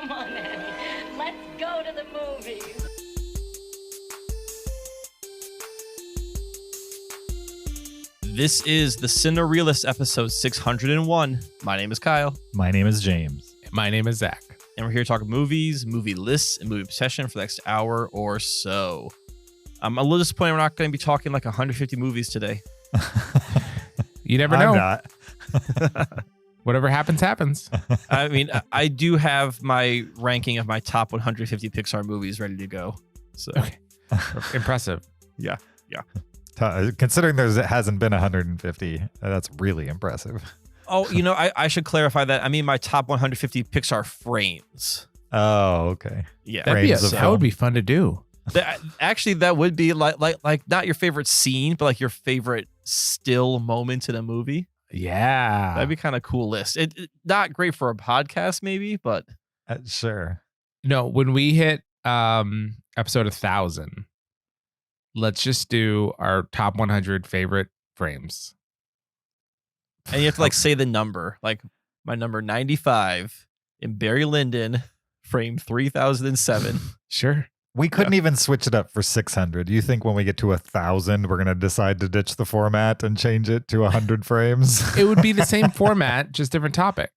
Come on, Annie. Let's go to the movies. This is the Cinereelists episode 601. My name is Kyle. My name is James. My name is Zach. And we're here to talk movies, movie lists, and movie obsession for the next hour or so. I'm a little disappointed we're not going to be talking like 150 movies today. You never know. I'm not. Whatever happens, happens. I mean, I do have my ranking of my top 150 Pixar movies ready to go. So, Okay. Impressive. Yeah. Considering there hasn't been 150, that's really impressive. Oh, I should clarify that. I mean, my top 150 Pixar frames. Oh, okay. Yeah. That would be fun to do. Actually, that would be like not your favorite scene, but like your favorite still moment in a movie. Yeah. That'd be kind of cool list. It not great for a podcast, maybe, but Sure. No, when we hit episode 1,000, let's just do our top 100 favorite frames. and you have to like say the number, like my number 95 in Barry Lyndon, frame 3007. Sure. We couldn't even switch it up for 600. You think when we get to 1,000, we're going to decide to ditch the format and change it to 100 frames? It would be the same format, just different topic.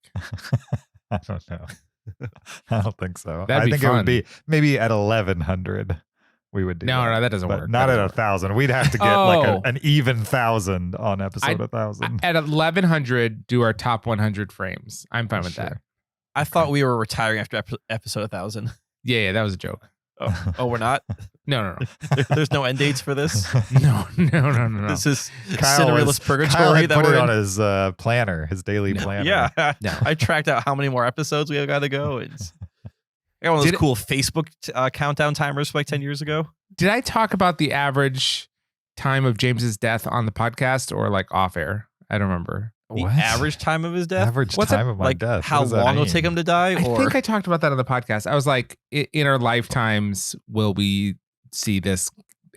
I don't know. I don't think so. That'd I be think fun. it would be maybe at 1,100. We would do No, that doesn't but work. not That at doesn't 1,000. We'd have to get an even 1,000 on episode 1,000. At 1,100, do our top 100 frames. I'm fine with that. Sure. I thought we were retiring after episode 1000. Yeah, that was a joke. Oh, we're not. No. There's no end dates for this. No. This is Kyle Cinereelist Kyle purgatory had that put we're it in. on his planner, his daily planner. Yeah, No. I tracked out how many more episodes we have got to go. It's I got one of those Did it- cool Facebook countdown timers from like 10 years ago. Did I talk about the average time of James's death on the podcast or like off air? I don't remember. The What? average time of his death. Average What's time of my like death. What how does that long it'll mean? take him to die? I Or think I talked about that on the podcast. I was like, in our lifetimes, will we see this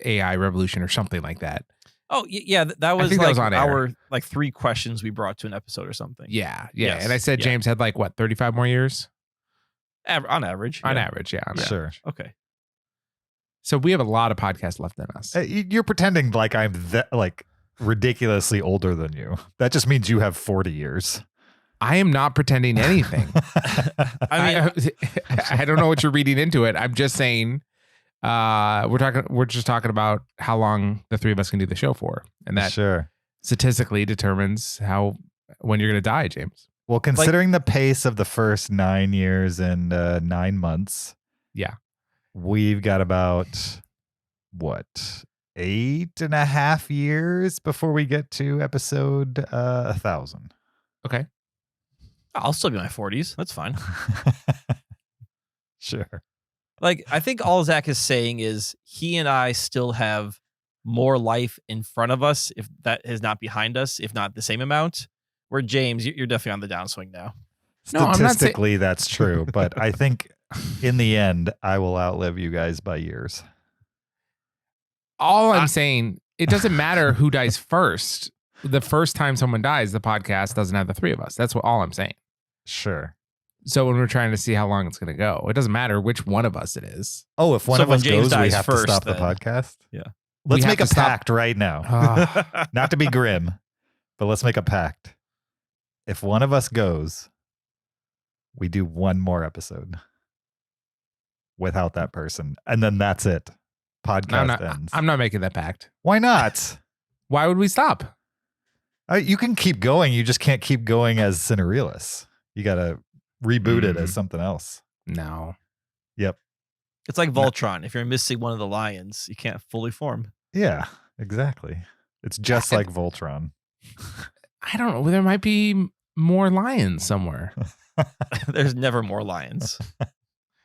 AI revolution or something like that? yeah, that was think that like was on air. our like 3 questions we brought to an episode or something. Yeah. Yes, And I said yeah. James had like, what, 35 more years? On average. On yeah. average, yeah. Sure. Okay. So we have a lot of podcasts left in us. You're pretending like I'm like ridiculously older than you. That just means you have 40 years. I am not pretending anything. I mean, I don't know what you're reading into it. I'm just saying we're just talking about how long the three of us can do the show for. And that Sure. statistically determines when you're going to die, James. Well, considering the pace of the first 9 years and 9 months, Yeah. we've got about 8.5 years before we get to episode 1,000. Okay. I'll still be in my 40s. That's fine. Sure. Like, I think all Zach is saying is he and I still have more life in front of us, if that is not behind us, if not the same amount. Where James, you're definitely on the downswing now. No, I'm not saying- Statistically, that's true. But I think in the end, I will outlive you guys by years. All I'm saying, it doesn't matter who dies first. The first time someone dies, the podcast doesn't have the three of us. That's all I'm saying. Sure. So when we're trying to see how long it's going to go, it doesn't matter which one of us it is. Oh, if one So of when us James goes, we dies have first, to stop the then- podcast? Yeah. Let's We make a have to stop- pact right now. Ah. Not to be grim, but let's make a pact. If one of us goes, we do one more episode without that person. And then that's it. Podcast ends. I'm not making that pact. Why not? Why would we stop? You can keep going. You just can't keep going as Cinereelists. You got to reboot it as something else. No. Yep. It's like Voltron. If you're missing one of the lions, you can't fully form. Yeah, exactly. It's just like Voltron. I don't know. There might be more lions somewhere. There's never more lions.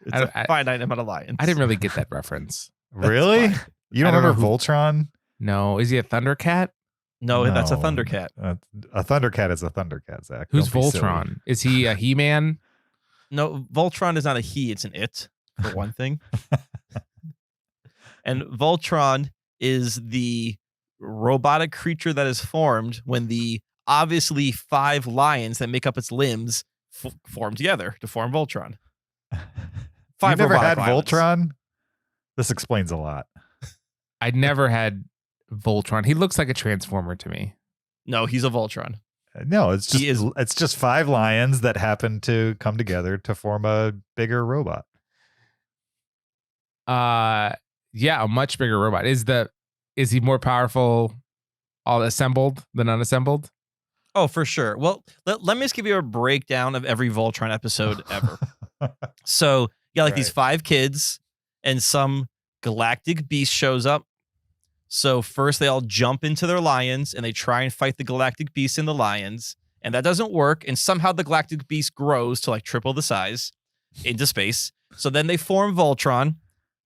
It's a finite amount of lions. I didn't really get that reference. Really? fine. You don't I don't remember know Voltron? No. Is he a Thundercat? No, that's a No. Thundercat. A Thundercat is a Thundercat, Zach. Who's Don't be silly. Voltron? Is he a He-Man? No, Voltron is not a he, it's an it, for one thing. And Voltron is the robotic creature that is formed when the obviously 5 lions that make up its limbs form together to form Voltron. 5 You've never robotic had islands. Voltron? This explains a lot. I never had Voltron. He looks like a Transformer to me. No, he's a Voltron. No, it's He just is- it's just 5 lions that happen to come together to form a bigger robot. Yeah, a much bigger robot. Is he more powerful all assembled than unassembled? Oh, for sure. Well, let me just give you a breakdown of every Voltron episode ever. So, yeah, like these Right. 5 kids and some galactic beast shows up. So first they all jump into their lions and they try and fight the galactic beast and the lions. And that doesn't work. And somehow the galactic beast grows to like triple the size into space. So then they form Voltron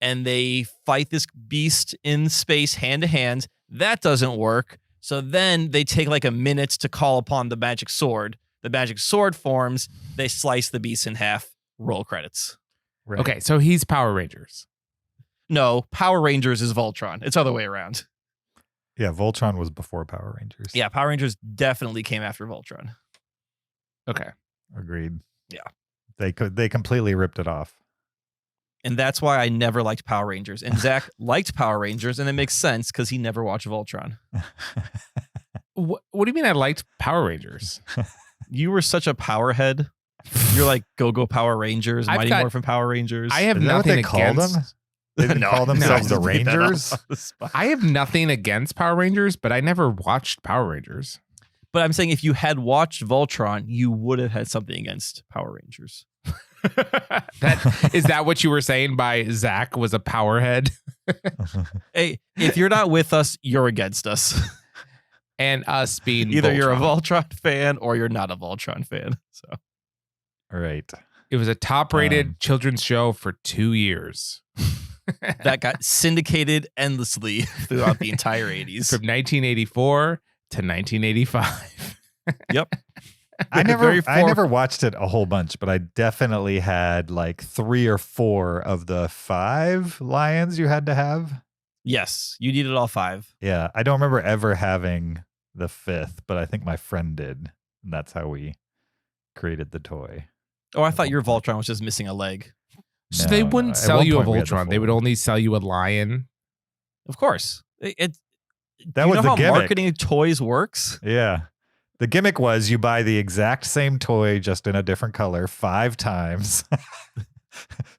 and they fight this beast in space hand to hand. That doesn't work. So then they take like a minute to call upon the magic sword. The magic sword forms. They slice the beast in half. Roll credits. Right. Okay, so he's Power Rangers. No, Power Rangers is Voltron. It's other way around. Yeah, Voltron was before Power Rangers. Yeah, Power Rangers definitely came after Voltron. Okay. Agreed. Yeah. They completely ripped it off. And that's why I never liked Power Rangers. And Zach liked Power Rangers, and it makes sense because he never watched Voltron. What do you mean I liked Power Rangers? You were such a power head. You're like Go-Go Power Rangers, I've Mighty got- Morphin Power Rangers. I have Is that what nothing they call against them? They didn't No, call no, themselves I the just made that up Rangers? on the spot. I have nothing against Power Rangers, but I never watched Power Rangers. But I'm saying if you had watched Voltron, you would have had something against Power Rangers. Is that what you were saying by Zach was a power head? Hey, if you're not with us, you're against us. And us being Either you're a Voltron. Voltron fan or you're not a Voltron fan. So All right. It was a top-rated Um, children's show for 2 years. that got syndicated endlessly throughout the entire 80s. From 1984 to 1985. Yep. I Very never watched it a whole bunch, but I definitely had like 3 or 4 of the 5 lions you had to have. Yes, you needed all 5. Yeah, I don't remember ever having the 5th, but I think my friend did. And that's how we created the toy. Oh, I thought your Voltron was just missing a leg. So No, they no. wouldn't At sell one you a point we had the Voltron. They would full- only sell you a lion. Of course. It That you was know the how gimmick. marketing toys works? Yeah. The gimmick was you buy the exact same toy just in a different color 5 times.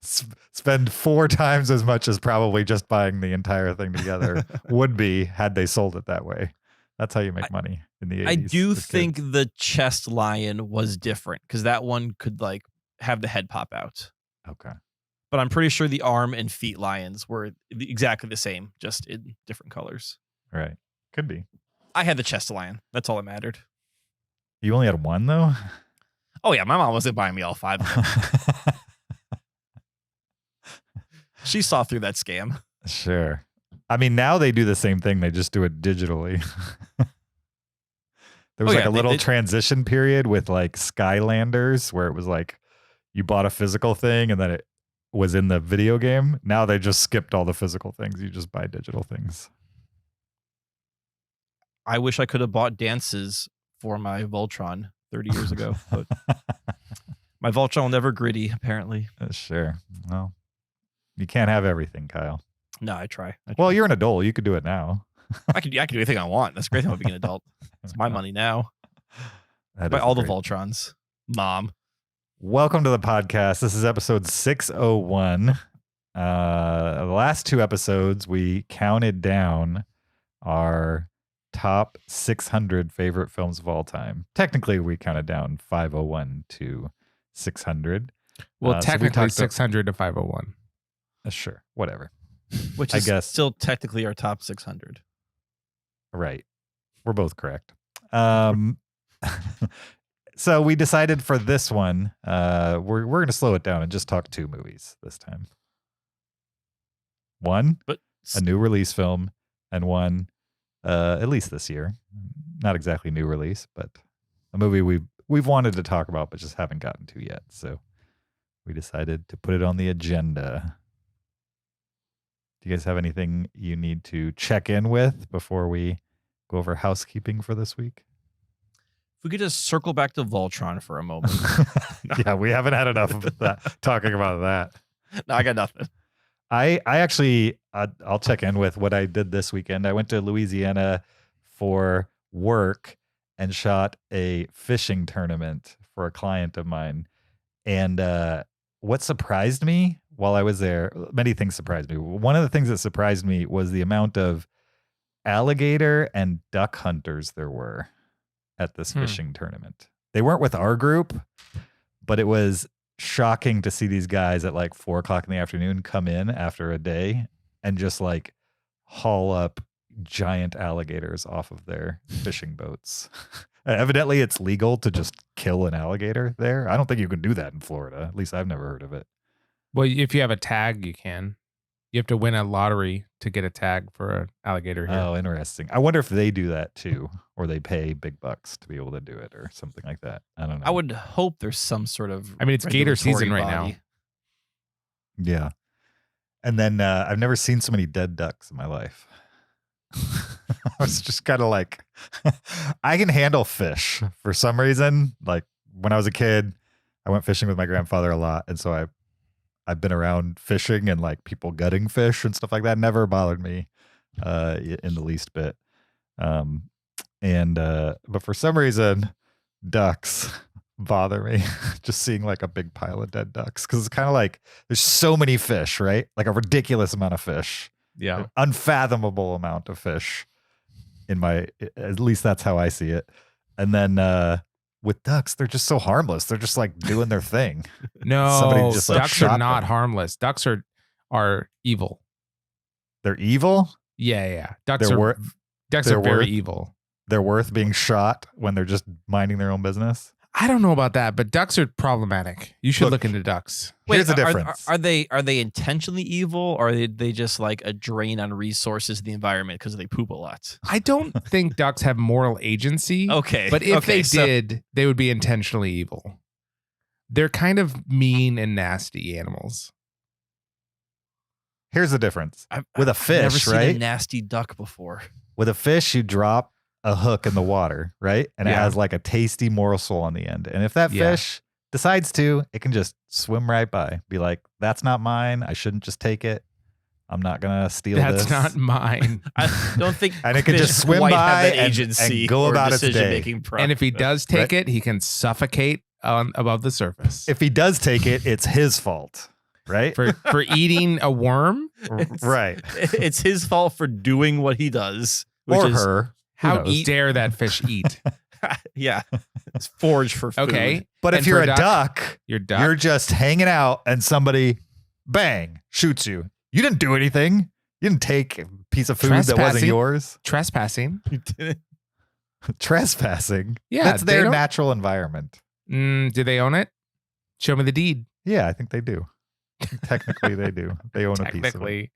Spend 4 times as much as probably just buying the entire thing together would be had they sold it that way. That's how you make money in the 80s. I do with think kids. the chest lion was different because that one could like have the head pop out. Okay. But I'm pretty sure the arm and feet lions were exactly the same, just in different colors. Right. Could be. I had the chest lion. That's all that mattered. You only had 1 though? Oh yeah, my mom wasn't buying me all 5 of them. She saw through that scam. Sure. I mean, now they do the same thing. They just do it digitally. There was Oh, like yeah, a little they- transition period with like Skylanders where it was like you bought a physical thing and then it was in the video game. Now they just skipped all the physical things. You just buy digital things. I wish I could have bought dances for my Voltron 30 years ago, but my Voltron will never gritty, apparently. Sure. Well, you can't have everything, Kyle. No, I try. Well, you're an adult. You could do it now. I can do anything I want. That's the great thing about being an adult. It's my money now. That Buy is all the great. Voltrons. Mom. Welcome to the podcast. This is episode 601. The last 2 episodes, we counted down our top 600 favorite films of all time. Technically, we counted down 501 to 600. Well, So we technically talked 600 to 501. Sure, whatever. Which I is guess. still technically our top 600. Right. We're both correct. So we decided for this one, we're going to slow it down and just talk 2 movies this time. One, But a new release film, and one, at least this year, not exactly new release, but a movie we've wanted to talk about but just haven't gotten to yet. So we decided to put it on the agenda. Do you guys have anything you need to check in with before we go over housekeeping for this week? If we could just circle back to Voltron for a moment. Yeah, we haven't had enough of that talking about that. No, I got nothing. I actually, I'll check in with what I did this weekend. I went to Louisiana for work and shot a fishing tournament for a client of mine. And what surprised me while I was there, many things surprised me. One of the things that surprised me was the amount of alligator and duck hunters there were at this fishing tournament. They weren't with our group, but it was shocking to see these guys at like 4:00 in the afternoon come in after a day and just like haul up giant alligators off of their fishing boats. Evidently it's legal to just kill an alligator there. I don't think you can do that in Florida. At least I've never heard of it. Well, if you have a tag, you can. You have to win a lottery to get a tag for an alligator here. Oh, interesting. I wonder if they do that too, or they pay big bucks to be able to do it or something like that. I don't know. I would hope there's some sort of. I mean, it's gator season right now. Yeah. And then I've never seen so many dead ducks in my life. I was just kind of like, I can handle fish for some reason. Like when I was a kid, I went fishing with my grandfather a lot. And so I've been around fishing and like people gutting fish and stuff like that. Never bothered me in the least bit. But for some reason, ducks bother me. Just seeing like a big pile of dead ducks. Cause it's kind of like there's so many fish, right? Like a ridiculous amount of fish. Yeah. An unfathomable amount of fish at least that's how I see it. And then with ducks, they're just so harmless. They're just like doing their thing. No, Somebody just, like, ducks shot are not them. harmless. Ducks are evil. They're evil. Yeah. Ducks They're are they're very worth- evil. They're worth being shot when they're just minding their own business. I don't know about that, but ducks are problematic. You should Look, look into ducks. Here's the difference. Are they intentionally evil, or are they just like a drain on resources in the environment because they poop a lot? I don't think ducks have moral agency. Okay, But if okay, they so- did, they would be intentionally evil. They're kind of mean and nasty animals. Here's the difference. I've With a never fish, seen right? a nasty duck before. With a fish, you drop a hook in the water, right? And it Yeah. has like a tasty morsel on the end. And if that Yeah. fish decides to, it can just swim right by. Be like, that's not mine. I shouldn't just take it. I'm not going to steal That's this. not mine. I don't think And it can fish just swim quite by have that and agency go or about its day. decision-making process. And if he does take Right. it, he can suffocate above the surface. If he does take it, it's his fault, right? For eating a worm, Right. it's his fault for doing what he does, which Or is her. Who how knows? dare that fish eat? yeah, it's foraged for food. Okay, But if And you're for a duck, you're duck. you're just hanging out and somebody, bang, shoots you. You didn't do anything. You didn't take a piece of food that wasn't Trespassing. yours. Trespassing. Trespassing. Yeah, That's they their don't- natural environment. Do they own it? Show me the deed. Yeah, I think they do. Technically, they do. They own a piece of it.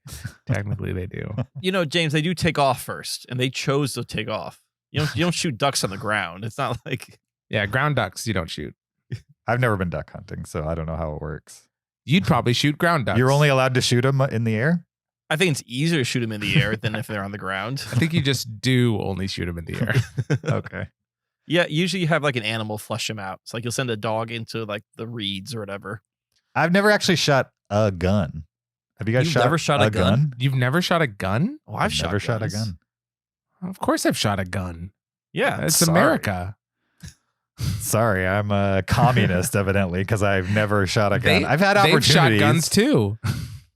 Technically, they do. You know, James, they do take off first, and they chose to take off. You don't shoot ducks on the ground. It's not like Yeah, ground ducks you don't shoot. I've never been duck hunting, so I don't know how it works. You'd probably shoot ground ducks. You're only allowed to shoot them in the air? I think it's easier to shoot them in the air than if they're on the ground. I think you just do only shoot them in the air. Okay. Yeah, usually you have like an animal flush them out. It's like you'll send a dog into like the reeds or whatever. I've never actually shot a gun. Have you guys You've never shot a gun? You've never shot a gun? Oh, I've never shot a guns. gun. Of course, I've shot a gun. Yeah, It's sorry. America. Sorry, I'm a communist, evidently, because I've never shot a gun. I've had They've opportunities. shot guns too.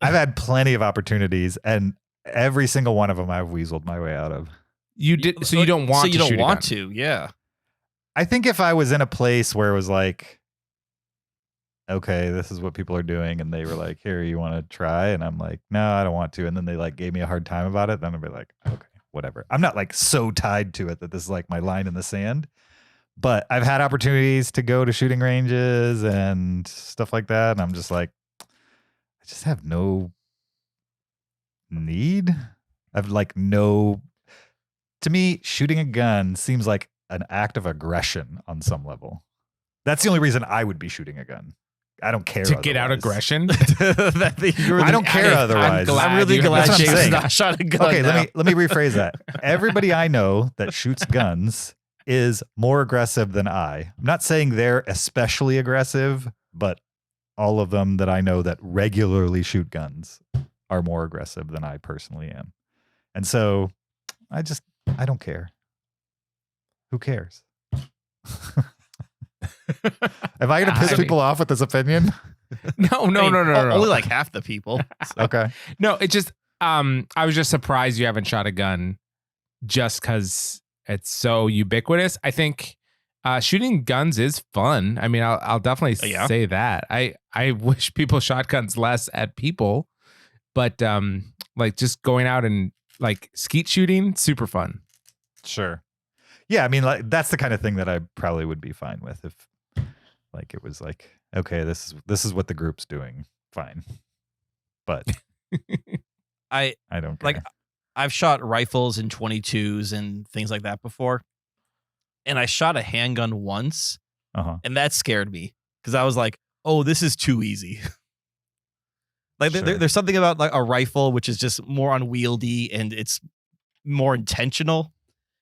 I've had plenty of opportunities, and every single one of them I've weaseled my way out of. You did, so you don't want. So you to don't shoot a want gun. to, yeah. I think if I was in a place where it was like, okay, this is what people are doing, and they were like, here, you want to try? And I'm like, no, I don't want to. And then they like gave me a hard time about it. Then I'd be like, okay, whatever. I'm not like so tied to it that this is like my line in the sand. But I've had opportunities to go to shooting ranges and stuff like that. And I'm just like, I just have no need. I've like no, to me, shooting a gun seems like an act of aggression on some level. That's the only reason I would be shooting a gun. I don't care. To get out otherwise. aggression. I don't care otherwise. I'm really you- glad that's what I'm James has saying. not shot a gun. Okay, now. let me rephrase that. Everybody I know that shoots guns is more aggressive than I. I'm not saying they're especially aggressive, but all of them that I know that regularly shoot guns are more aggressive than I personally am. And so I don't care. Who cares? Am I going to piss people off with this opinion? No. Only like half the people. So. Okay. No, it just I was just surprised you haven't shot a gun just because it's so ubiquitous. I think shooting guns is fun. I mean, I'll definitely say that. I wish people shot guns less at people, but like just going out and like skeet shooting, super fun. Sure. Yeah, I mean, like that's the kind of thing that I probably would be fine with if, like, it was like, okay, this is what the group's doing. Fine, but I don't care. like. I've shot rifles and 22s and things like that before, and I shot a handgun once, and that scared me because I was like, "Oh, this is too easy." Like, Sure. there's something about like a rifle which is just more unwieldy and it's more intentional.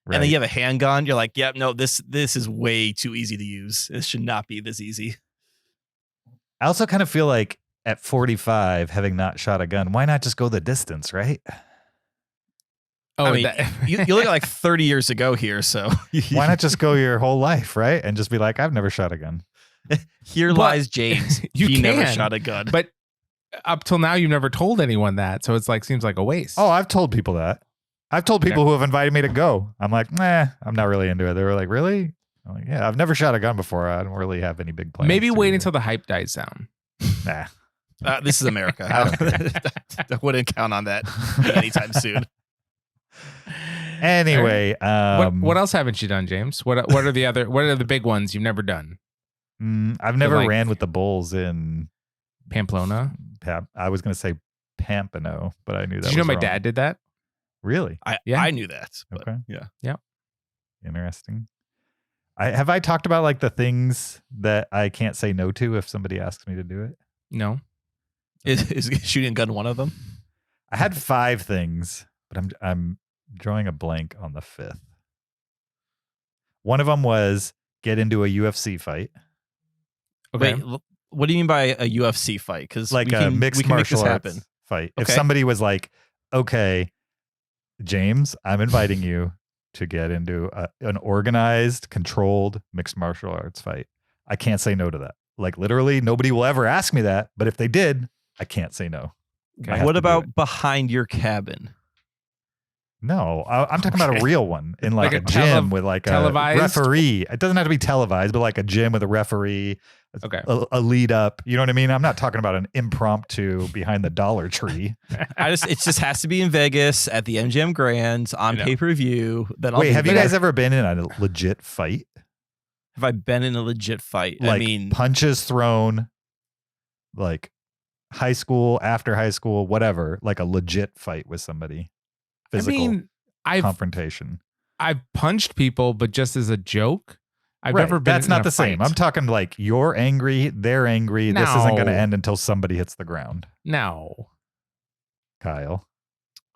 Right. And then you have a handgun. You're like, "Yep, no, this is way too easy to use. This should not be this easy." I also kind of feel like at 45, having not shot a gun, why not just go the distance, right? I mean, you look at like 30 years ago here, so Why not just go your whole life, right? And just be like, I've never shot a gun. Here lies James. He never shot a gun. But up till now, you've never told anyone that, so it's like seems like a waste. Oh, I've told people that. I've told people who have invited me to go. I'm like, nah, I'm not really into it. They were like, really? I'm like, yeah, I've never shot a gun before. I don't really have any big plans. Maybe wait until the hype dies down. Nah. This is America. I wouldn't count on that anytime soon. Anyway, what else haven't you done, James? What are the big ones you've never done? I've never ran with the bulls in Pamplona. I was going to say Pampano, but I knew that. Did you know my wrong. dad did that? Really? I knew that. But Okay. Yeah. Interesting. Have I talked about like the things that I can't say no to if somebody asks me to do it? No. Is shooting a gun one of them? I had 5 things, but I'm drawing a blank on the 5th. One of them was get into a UFC fight. Okay. Wait, what do you mean by a UFC fight? Because Like a mixed martial arts fight. Okay. If somebody was like, okay, James, I'm inviting you to get into an organized, controlled mixed martial arts fight. I can't say no to that. Like literally nobody will ever ask me that, but if they did, I can't say no. What about behind your cabin? No, I'm talking about a real one in like a gym with like televised? A referee. It doesn't have to be televised, but like a gym with a referee, a lead up. You know what I mean? I'm not talking about an impromptu behind the Dollar Tree. It just has to be in Vegas at the MGM Grand on pay-per-view. Wait, have you guys ever been in a legit fight? Have I been in a legit fight? Like I mean, punches thrown, like high school, after high school, whatever, like a legit fight with somebody. Physical confrontation. I've punched people, but just as a joke. I've never been. That's not the same. I'm talking like you're angry, they're angry. No. This isn't going to end until somebody hits the ground. No. Kyle.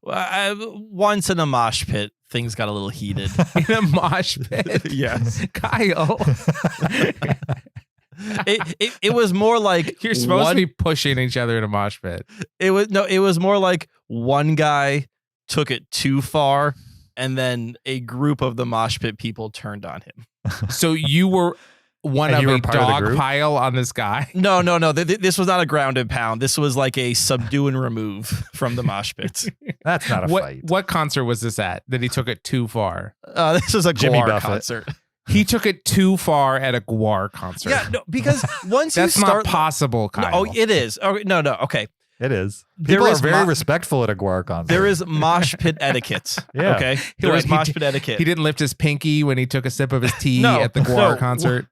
Once in a mosh pit, things got a little heated. In a mosh pit? Yes. Kyle. It was more like you're supposed to be pushing each other in a mosh pit. It was more like one guy took it too far, and then a group of the mosh pit people turned on him. So you were one of a dog pile on this guy? No. This was not a ground and pound. This was like a subdue and remove from the mosh pit. That's not a fight. What concert was this at that he took it too far? This was a Jimmy Gwar Buffett concert. He took it too far at a Gwar concert. Yeah, no, because once that's you start, not possible, Kyle. No, it is. Oh, no, okay. It is. People are very respectful at a Gwar concert. There is mosh pit etiquette. Yeah. Okay. There is mosh pit etiquette. He didn't lift his pinky when he took a sip of his tea at the Gwar concert.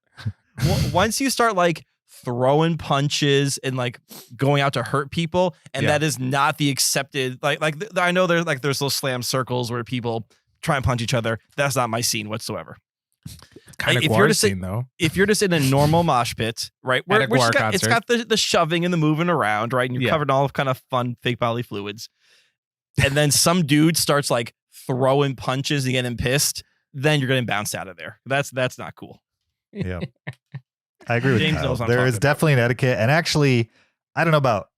Once you start like throwing punches and like going out to hurt people, and that is not the accepted. Like I know there's those slam circles where people try and punch each other. That's not my scene whatsoever. Kind of Gwar scene though. If you're just in a normal mosh pit, right, where it's got the shoving and the moving around, right, and you're covered in all kind of fun fake bodily fluids, and then some dude starts like throwing punches and getting pissed, then you're getting bounced out of there. That's not cool. Yeah. I agree with James Kyle. knows what I'm There talking is about. definitely an etiquette. And actually, I don't know about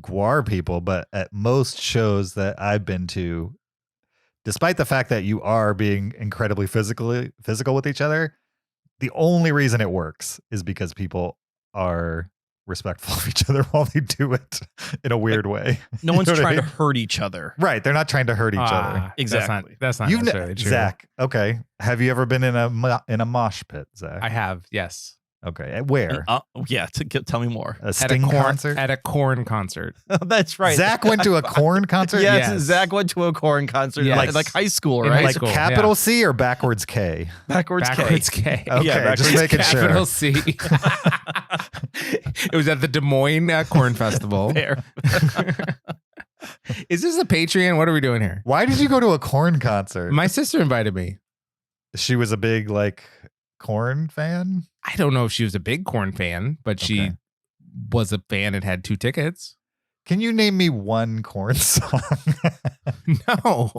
Guar people, but at most shows that I've been to, despite the fact that you are being incredibly physical with each other, the only reason it works is because people are respectful of each other while they do it in a weird way. No You one's know what I trying to mean? hurt each other. Right. They're not trying to hurt each other. Exactly. That's not You've necessarily true. Zach, okay. Have you ever been in a mosh pit, Zach? I have, yes. Okay. At where? Yeah. Tell me more. A Sting concert? At a Korn concert. That's right. Zach went to a Korn concert? Yes, Zach went to a Korn concert Yes. like high school, In right? high Like school, capital yeah. C or backwards K? Backwards K. Okay, Yeah, just backwards making Capital sure. C. It was at the Des Moines Corn Festival. Fair. Is this a Patreon? What are we doing here? Why did you go to a Korn concert? My sister invited me. She was a big Korn fan? I don't know if she was a big Korn fan, but she Okay. was a fan and had 2 tickets. Can you name me one Korn song? No.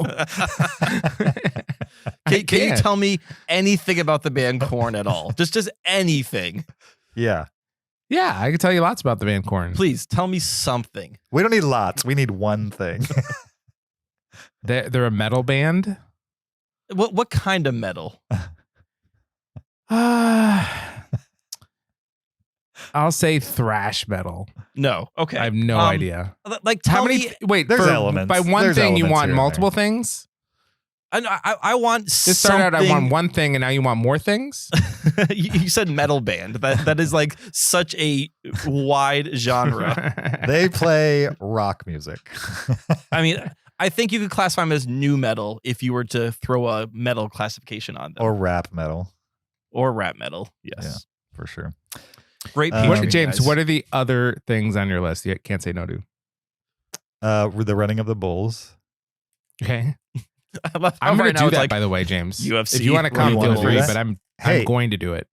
Can you can't. tell me anything about the band Korn at all? Just anything. Yeah. Yeah, I can tell you lots about the band Korn. Please tell me something. We don't need lots. We need one thing. They're a metal band. What kind of metal? I'll say thrash metal. No. Okay. I have no idea. Like How tell many? me. Wait, There's elements. By one There's thing, you elements want here and multiple there. things? I want This started out, I want something- one thing, and now you want more things? you said metal band. That is like such a wide genre. They play rock music. I mean, I think you could classify them as new metal if you were to throw a metal classification on them. Or rap metal, Or rap metal. Yes. Yeah. for sure. Great What- Patreon, James, guys. what are the other things on your list you can't say no to? The running of the bulls. Okay. I love how I'm going right to now do it's that, like by the way, James. UFC. If you want to You come, wanna feel do free, that? but I'm Hey. going to do it.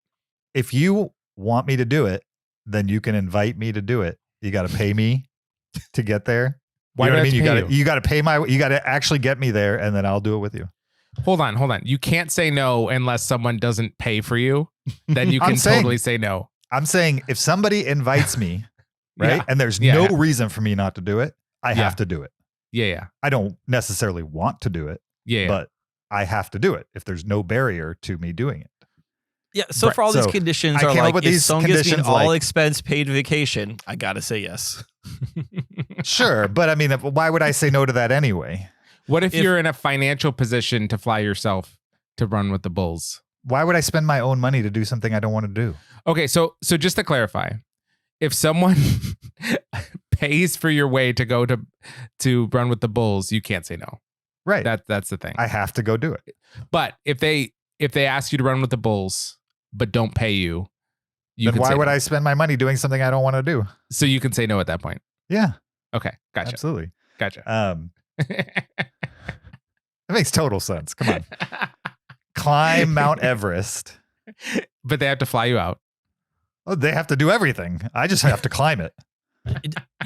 If you want me to do it, then you can invite me to do it. You got to pay me to get there. Why you know do what I I mean? have to pay You got to pay you got to actually get me there, and then I'll do it with you. Hold on. You can't say no unless someone doesn't pay for you. Then you I'm can saying- totally say no. I'm saying if somebody invites me, right, Yeah. and there's Yeah, no yeah. reason for me not to do it, I Yeah. have to do it. Yeah. I don't necessarily want to do it, Yeah. but I have to do it if there's no barrier to me doing it. Yeah, so Right, for all these so conditions I are came up like, with if these someone gives me an conditions like- all expense paid vacation, I gotta say yes. Sure, but I mean, why would I say no to that anyway? What if If- you're in a financial position to fly yourself to run with the Bulls? Why would I spend my own money to do something I don't want to do? Okay, so just to clarify, if someone pays for your way to go to run with the Bulls, you can't say no. Right. That's the thing. I have to go do it. But if they ask you to run with the Bulls but don't pay you, Then can why say would no. I spend my money doing something I don't want to do? So you can say no at that point. Yeah, Okay, gotcha. absolutely. Gotcha. It makes total sense. Come on. Climb Mount Everest. But they have to fly you out. Oh, they have to do everything. I just have to climb it.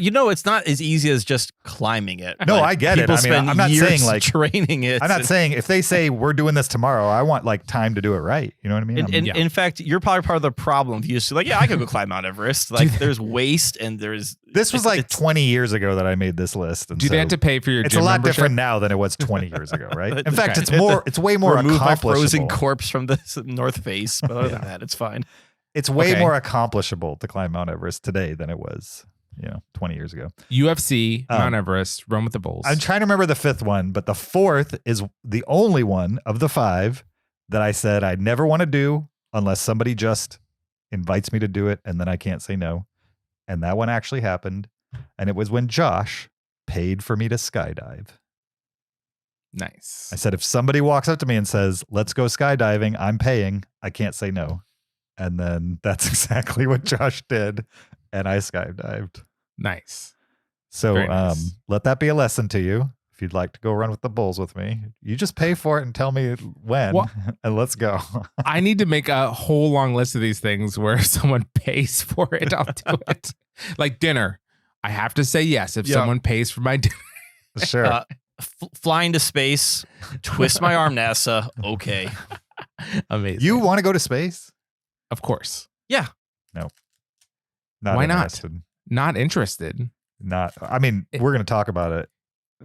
You know, it's not as easy as just climbing it. No, I get it. people I mean, spend I'm not years saying, like- training it. I'm not saying if they say we're doing this tomorrow, I want like time to do it right. You know what I mean? In, Yeah. in fact, you're probably part of the problem. If you just like, yeah, I could go climb Mount Everest. Like, there's waste and there's. This was it's- like it's- 20 years ago that I made this list. And Do they have to pay for your It's gym a lot membership? different now than it was 20 years ago, right? In fact, Okay. it's way more remove my accomplishable. frozen corpse from the North Face. But other than that, it's fine. It's way Okay. more accomplishable to climb Mount Everest today than it was, 20 years ago. UFC, Mount Everest, run with the Bulls. I'm trying to remember the fifth one, but the fourth is the only one of the five that I said I never want to do unless somebody just invites me to do it, and then I can't say no. And that one actually happened, and it was when Josh paid for me to skydive. Nice. I said, if somebody walks up to me and says, let's go skydiving, I'm paying, I can't say no. And then that's exactly what Josh did, and I skydived. Nice. So Very nice. let that be a lesson to you. If you'd like to go run with the Bulls with me, you just pay for it and tell me when, Well- and let's go. I need to make a whole long list of these things where if someone pays for it, I'll do it. Like dinner. I have to say yes if Yeah. someone pays for my dinner. Sure. Flying to space, twist my arm, NASA. Okay. Amazing. You want to go to space? Of course. Yeah. No. Why not? Interested. Not interested. Not. I mean, we're going to talk about it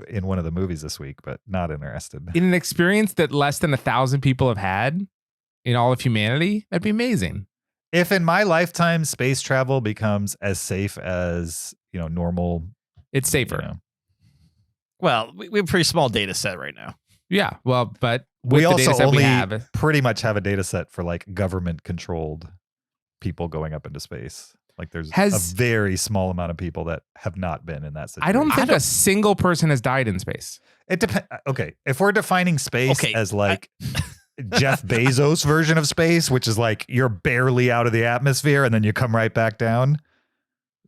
in one of the movies this week, but not interested. In an experience that less than 1,000 people have had in all of humanity, that'd be amazing. If in my lifetime space travel becomes as safe as, normal, it's safer. Well, we have a pretty small data set right now. Yeah. Well, but with we the also data set only we have, pretty much have a data set for like government controlled people going up into space. Like there's a very small amount of people that have not been in that situation. I don't think a single person has died in space. It depends. Okay. If we're defining space as like Jeff Bezos version of space, which is like you're barely out of the atmosphere and then you come right back down.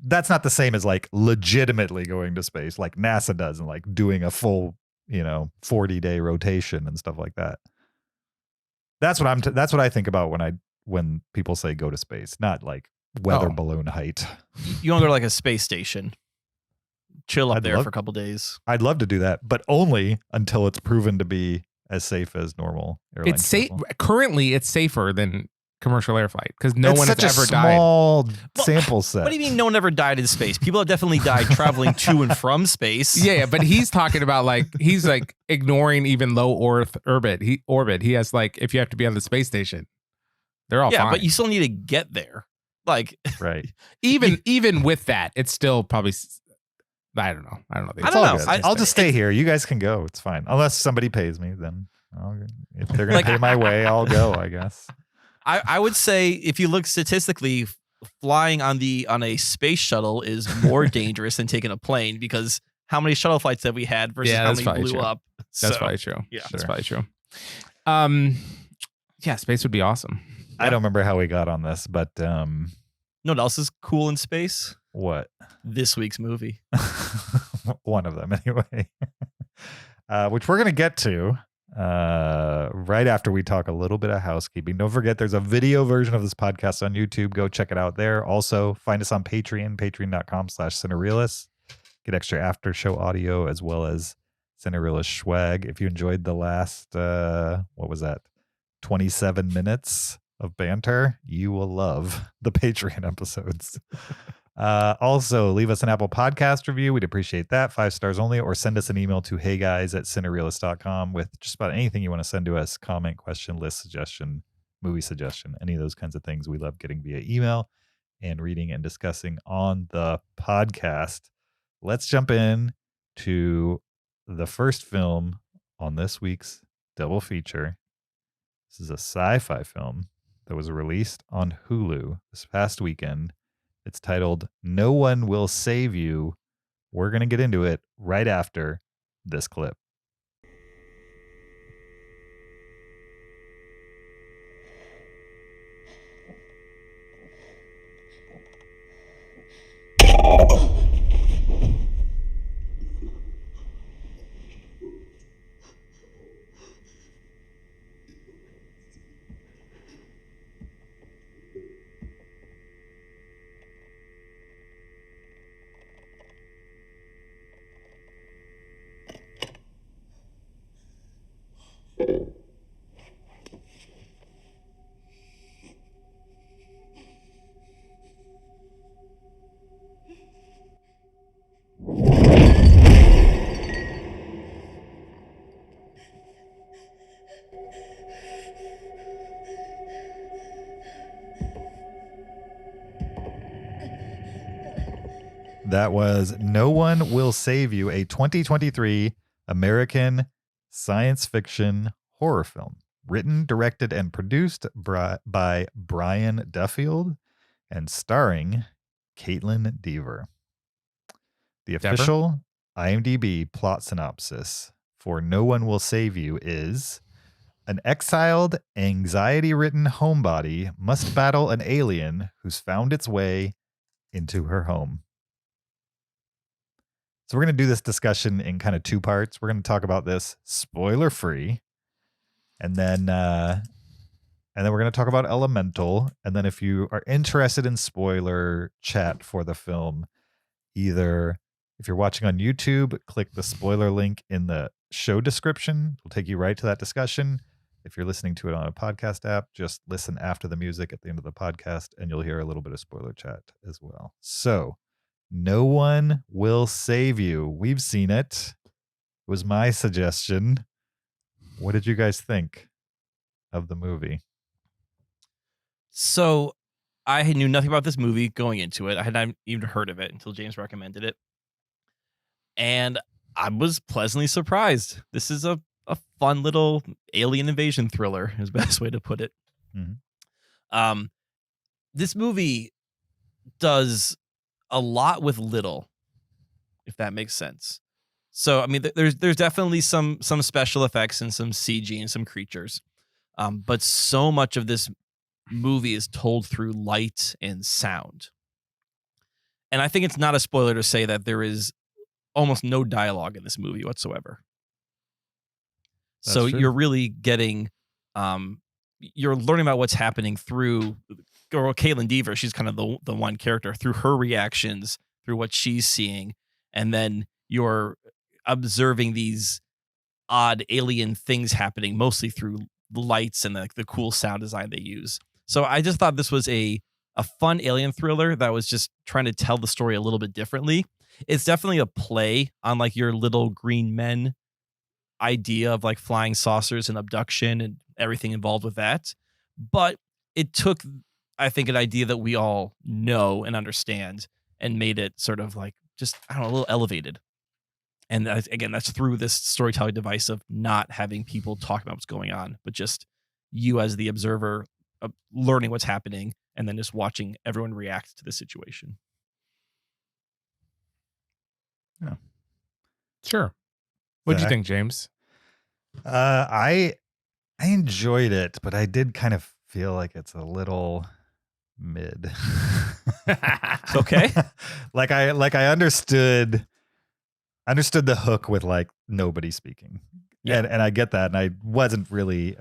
That's not the same as like legitimately going to space like NASA does and like doing a full, 40-day rotation and stuff like that. That's what I think about when people say go to space, not like weather balloon height. You want to go to like a space station, chill up there for a couple days. I'd love to do that, but only until it's proven to be as safe as normal airline It's safe. travel. Currently, it's safer than commercial air flight because no one has ever died. Small sample set. What do you mean no one ever died in space? People have definitely died traveling to and from space. Yeah, but he's talking about he's ignoring even low Earth orbit. He has if you have to be on the space station, they're all fine. But you still need to get there. Right. Even with that, it's still probably. I don't know. I don't know. I'll just stay here. You guys can go. It's fine. Unless somebody pays me, then if they're going to pay my way, I'll go, I guess. I would say if you look statistically, flying on a space shuttle is more dangerous than taking a plane because how many shuttle flights have we had versus how many blew up? That's probably true. Yeah, that's probably true. Yeah, space would be awesome. I don't remember how we got on this, but know what else is cool in space? What? This week's movie. One of them, anyway. Which we're going to get to right after we talk a little bit of housekeeping. Don't forget, there's a video version of this podcast on YouTube. Go check it out there. Also, find us on Patreon, patreon.com/Cinereelists. Get extra after show audio as well as Cinereelist swag. If you enjoyed the last, 27 minutes of banter, you will love the Patreon episodes. Also, leave us an Apple Podcast review. We'd appreciate that. 5 stars only. Or send us an email to heyguys@cinereelists.com with just about anything you want to send to us. Comment, question, list suggestion, movie suggestion, any of those kinds of things. We love getting via email and reading and discussing on the podcast. Let's jump in to the first film on this week's double feature. This is a sci-fi film that was released on Hulu this past weekend. It's titled No One Will Save You. We're going to get into it right after this clip. That was No One Will Save You, a 2023 American science fiction horror film, written, directed, and produced by Brian Duffield and starring Caitlin Dever. The official IMDb plot synopsis for No One Will Save You is: an exiled, anxiety-ridden homebody must battle an alien who's found its way into her home. So we're going to do this discussion in kind of 2 parts. We're going to talk about this spoiler-free, and then we're going to talk about Elemental. And then if you are interested in spoiler chat for the film, either If you're watching on YouTube, click the spoiler link in the show description. It'll take you right to that discussion. If you're listening to it on a podcast app, just listen after the music at the end of the podcast, and you'll hear a little bit of spoiler chat as well. So, No One Will Save You. We've seen it. It was my suggestion. What did you guys think of the movie? So I knew nothing about this movie going into it. I had not even heard of it until James recommended it. And I was pleasantly surprised. This is a fun little alien invasion thriller, is the best way to put it. Mm-hmm. This movie does a lot with little, if that makes sense. So, I mean, there's definitely some special effects and some CG and some creatures. But so much of this movie is told through light and sound. And I think it's not a spoiler to say that there is almost no dialogue in this movie whatsoever. So you're really getting, you're learning about what's happening through, or Caitlin Dever, she's kind of the one character, through her reactions, through what she's seeing. And then you're observing these odd alien things happening, mostly through the lights and the cool sound design they use. So I just thought this was a fun alien thriller that was just trying to tell the story a little bit differently. It's definitely a play on like your Little Green Men idea of like flying saucers and abduction and everything involved with that. But it took, I think, an idea that we all know and understand and made it sort of like just, I don't know, a little elevated. And again, that's through this storytelling device of not having people talk about what's going on, but just you as the observer learning what's happening and then just watching everyone react to the situation. Yeah. Sure. What'd you think, James? I enjoyed it, but I did kind of feel like it's a little mid. Okay. like I understood the hook with like nobody speaking. Yeah. And I get that. And I wasn't really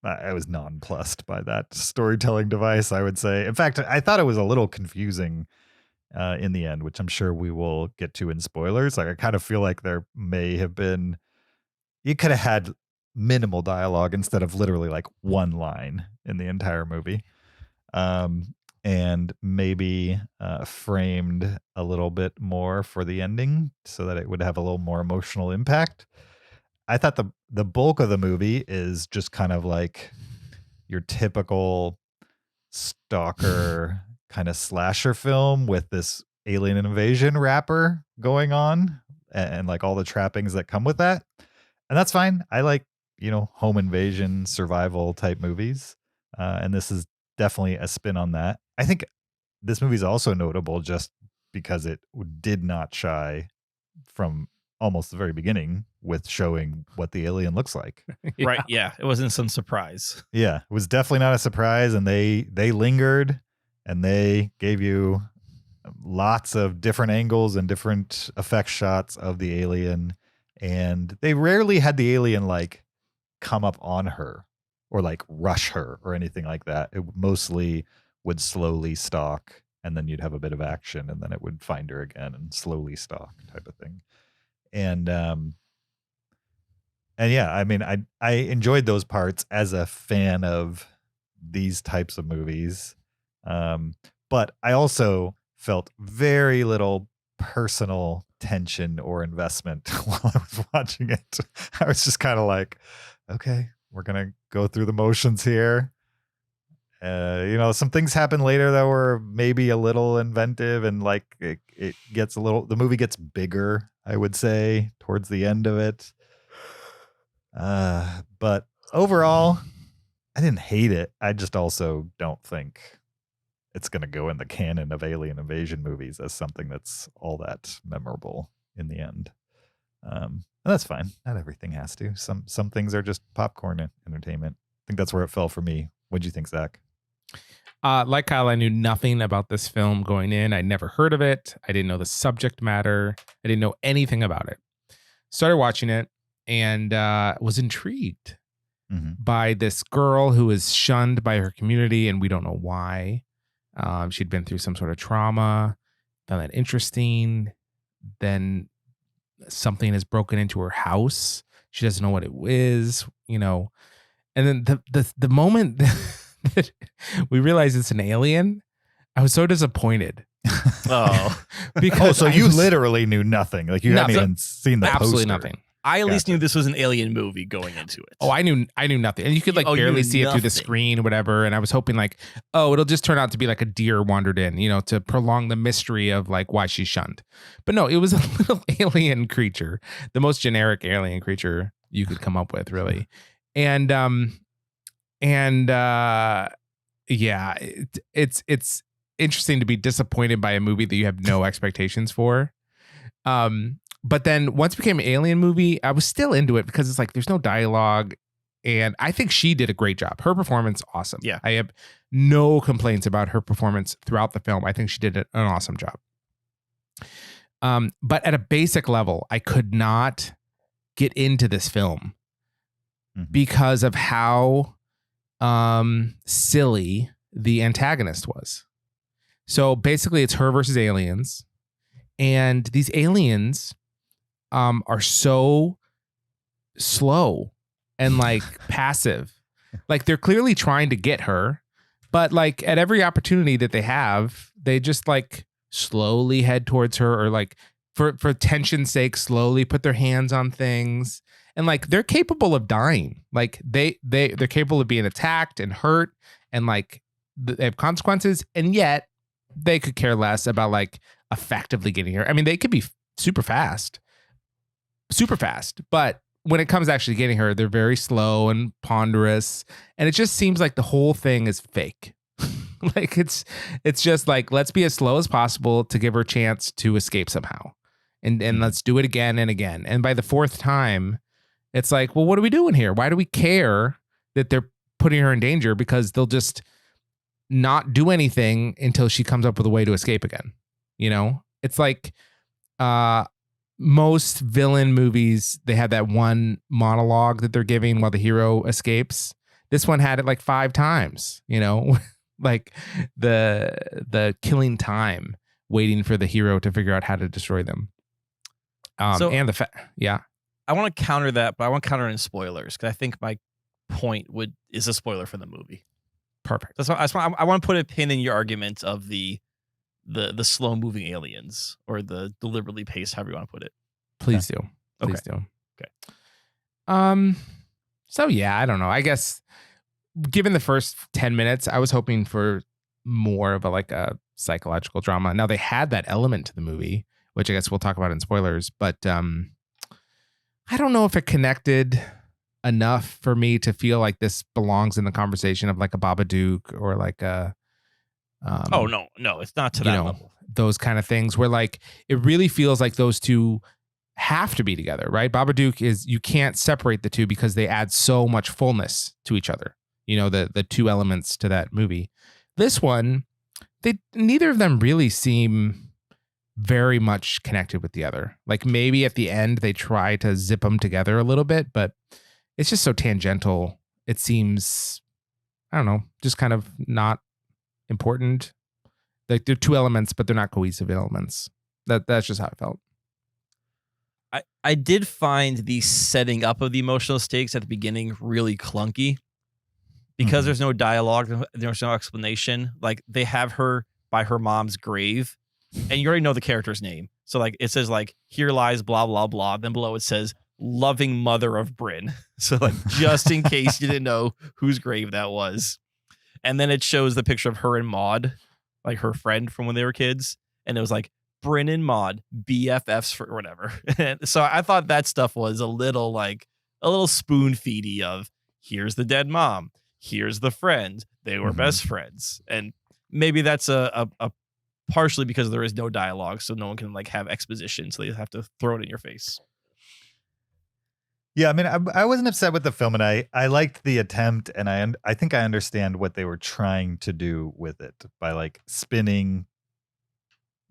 I was nonplussed by that storytelling device, I would say. In fact, I thought it was a little confusing in the end, which I'm sure we will get to in spoilers. Like I kind of feel like there may have been, you could have had minimal dialogue instead of literally like one line in the entire movie. And maybe framed a little bit more for the ending so that it would have a little more emotional impact. I thought the bulk of the movie is just kind of like your typical stalker kind of slasher film with this alien invasion wrapper going on and like all the trappings that come with that. And that's fine. I like, home invasion survival type movies. And this is definitely a spin on that. I think this movie is also notable just because it did not shy from almost the very beginning with showing what the alien looks like. Yeah. Right. Yeah. It wasn't some surprise. Yeah. It was definitely not a surprise. And they lingered and they gave you lots of different angles and different effect shots of the alien. And they rarely had the alien like come up on her or like rush her or anything like that. It mostly would slowly stalk and then you'd have a bit of action and then it would find her again and slowly stalk type of thing. And yeah, I mean, I enjoyed those parts as a fan of these types of movies. But I also felt very little personal tension or investment while I was watching it. I was just kind of like, okay, we're going to go through the motions here. Some things happen later that were maybe a little inventive and like it gets the movie gets bigger, I would say, towards the end of it. But overall, I didn't hate it. I just also don't think it's going to go in the canon of alien invasion movies as something that's all that memorable in the end. And that's fine. Not everything has to. Some things are just popcorn entertainment. I think that's where it fell for me. What'd you think, Zach? Like Kyle, I knew nothing about this film going in. I'd never heard of it. I didn't know the subject matter. I didn't know anything about it. Started watching it and was intrigued by this girl who is shunned by her community, and we don't know why. She'd been through some sort of trauma. Found that interesting. then something has broken into her house. She doesn't know what it is, you know. And then the moment that we realize it's an alien, I was so disappointed. Oh, because so you literally knew nothing. Like you hadn't even seen the absolutely poster. nothing. I at least knew this was an alien movie going into it. Oh, I knew nothing. And you could like barely see it through the screen or whatever. And I was hoping like, oh, it'll just turn out to be like a deer wandered in, you know, to prolong the mystery of like why she's shunned. But no, it was a little alien creature, the most generic alien creature you could come up with, really. And yeah, it's interesting to be disappointed by a movie that you have no expectations for. But then once it became an alien movie, I was still into it because it's like there's no dialogue. And I think she did a great job. Her performance, awesome. Yeah. I have no complaints about her performance throughout the film. I think she did an awesome job. But at a basic level, I could not get into this film because of how silly the antagonist was. So basically it's her versus aliens. And these aliens are so slow and like passive. Like they're clearly trying to get her, but like at every opportunity that they have, they just like slowly head towards her, or like for tension's sake, slowly put their hands on things. And like they're capable of dying. Like they're capable of being attacked and hurt, and like they have consequences, and yet they could care less about like effectively getting her. I mean, they could be super fast, but when it comes to actually getting her, they're very slow and ponderous, and it just seems like the whole thing is fake. Like it's just like, let's be as slow as possible to give her a chance to escape somehow, and let's do it again and again. And by the fourth time, it's like, well, what are we doing here? Why do we care that they're putting her in danger? Because they'll just not do anything until she comes up with a way to escape again. You know, it's like most villain movies, they have that one monologue that they're giving while the hero escapes. This one had it like 5 times, you know, like the killing time waiting for the hero to figure out how to destroy them. And yeah. I want to counter that, but I want to counter in spoilers because I think my point is a spoiler for the movie. Perfect. I want to put a pin in your argument of the slow moving aliens, or the deliberately paced, however you want to put it. Please do. Please do. Okay. So yeah, I don't know. I guess given the first 10 minutes, I was hoping for more of a psychological drama. Now they had that element to the movie, which I guess we'll talk about in spoilers, but I don't know if it connected enough for me to feel like this belongs in the conversation of like a Babadook or like a oh no, it's not to that level. Those kind of things where like it really feels like those two have to be together, right? Babadook is, you can't separate the two because they add so much fullness to each other. You know, the two elements to that movie. This one, neither of them really seem very much connected with the other. Like maybe at the end they try to zip them together a little bit, but it's just so tangential. It seems, I don't know, just kind of not important. Like they're two elements, but they're not cohesive elements. That's just how I felt. I did find the setting up of the emotional stakes at the beginning really clunky because there's no dialogue, there's no explanation. Like they have her by her mom's grave, and you already know the character's name. So like it says like, here lies blah blah blah. Then below it says loving mother of Bryn. So like just in case you didn't know whose grave that was. And then it shows the picture of her and Maud, like her friend from when they were kids, and it was like Bryn and Maud, BFFs for whatever. So I thought that stuff was a little spoon feedy of here's the dead mom, here's the friend, they were best friends, and maybe that's a partially because there is no dialogue, so no one can like have exposition, so they have to throw it in your face. Yeah, I mean, I wasn't upset with the film, and I liked the attempt, and I think I understand what they were trying to do with it by like spinning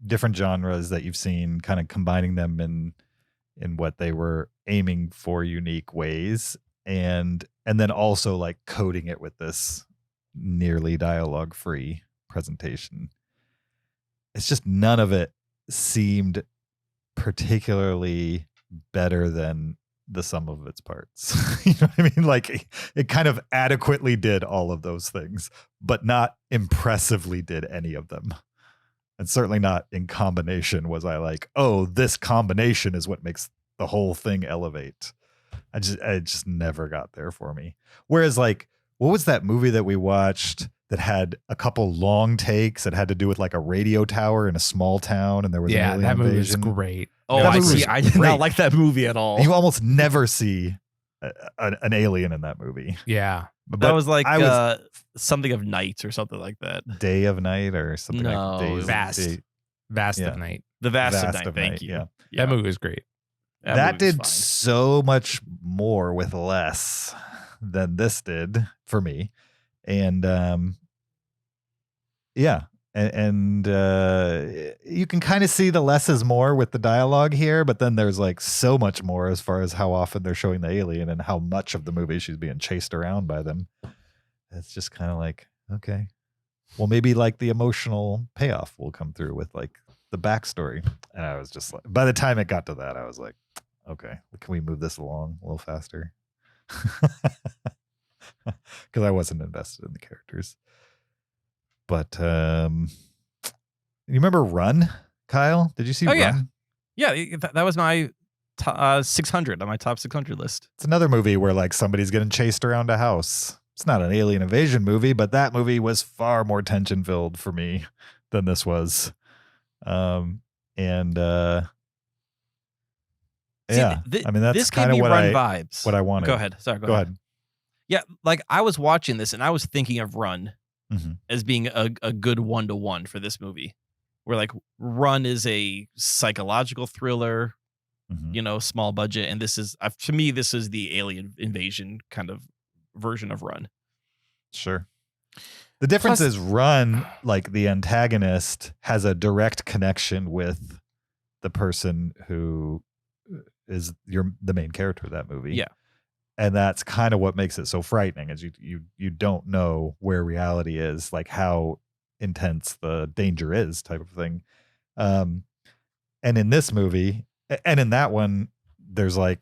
different genres that you've seen, kind of combining them in what they were aiming for unique ways, and then also like coding it with this nearly dialogue-free presentation. It's just none of it seemed particularly better than the sum of its parts. You know what I mean? Like it kind of adequately did all of those things, but not impressively did any of them. And certainly not in combination was I like, oh, this combination is what makes the whole thing elevate. It just never got there for me. Whereas like, what was that movie that we watched that had a couple long takes that had to do with like a radio tower in a small town and there was an alien that movie was invasion? great. Oh, That I movie see. was I did great. not like that movie at all. You almost never see an alien in that movie. Yeah. But That was like I was something of night or something like that. Day of Night or something No, like Days Vast. Day. Vast Yeah. of Night. The Vast, Vast of Night. of Thank Night, you. yeah. That movie was great. That movie was did fine. so much more with less than this did for me. And yeah. And you can kind of see the less is more with the dialogue here, but then there's like so much more as far as how often they're showing the alien and how much of the movie she's being chased around by them. It's just kind of like, okay, well, maybe like the emotional payoff will come through with like the backstory. And I was just like, by the time it got to that, I was like, okay, can we move this along a little faster? Because I wasn't invested in the characters. But you remember Run, Kyle? Did you see Run? Yeah, that was my 600 on my top 600 list. It's another movie where like somebody's getting chased around a house. It's not an alien invasion movie, but that movie was far more tension filled for me than this was. Yeah, I mean that's this kind gave of me what Run I vibes. what I wanted. Go ahead. Sorry, Go ahead. Yeah, like I was watching this and I was thinking of Run Mhm. as being a good 1-to-1 for this movie. Where like Run is a psychological thriller, Mhm. you know, small budget, and this is to me this is the alien invasion kind of version of Run. Sure. The difference Plus- is Run, like the antagonist, has a direct connection with the person who is the main character of that movie. Yeah. And that's kind of what makes it so frightening, is you don't know where reality is, like how intense the danger is, type of thing. And in this movie, and in that one, there's a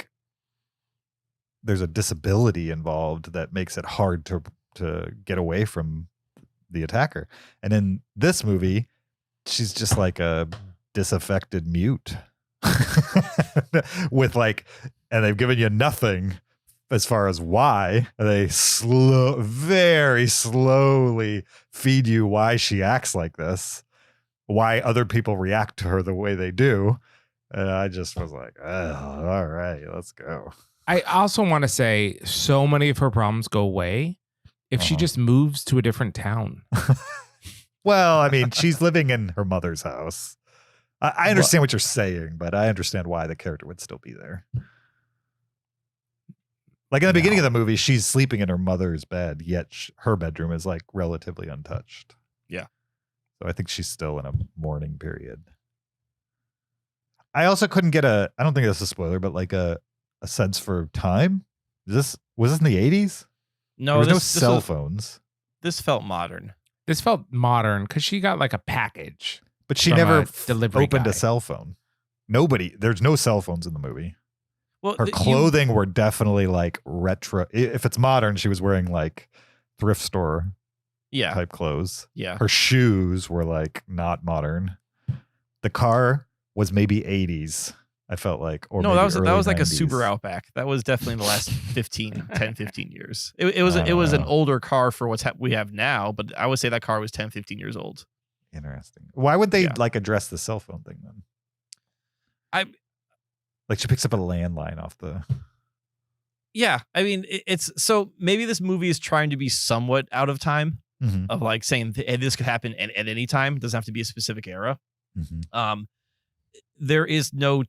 disability involved that makes it hard to get away from the attacker. And in this movie, she's just like a disaffected mute with like, and they've given you nothing as far as why. They very slowly feed you why she acts like this, why other people react to her the way they do. And I just was like, oh, all right, let's go. I also want to say so many of her problems go away if she just moves to a different town. Well, I mean, she's living in her mother's house. I understand what you're saying, but I understand why the character would still be there. Like in the beginning of the movie, she's sleeping in her mother's bed, yet her bedroom is like relatively untouched. Yeah. So I think she's still in a mourning period. I also couldn't get I don't think that's a spoiler, but like a sense for time. Was this in the 80s? No, there was no this cell phones. This felt modern. This felt modern because she got like a package. But she From never a delivery opened guy. a cell phone. There's no cell phones in the movie. Well, Her clothing were definitely like retro. If it's modern, she was wearing like thrift store yeah, type clothes. yeah. Her shoes were like not modern. The car was maybe 80s. I felt like, or No, maybe that was like a 90s. Subaru Outback. That was definitely in the last 10, 15 years. It was an older car for we have now, but I would say that car was 10, 15 years old. Interesting. Why would they Yeah. like address the cell phone thing then? Like she picks up a landline off the. Yeah, I mean, it's so maybe this movie is trying to be somewhat out of time Mhm. of like saying hey, this could happen at any time. It doesn't have to be a specific era. Mhm. There is no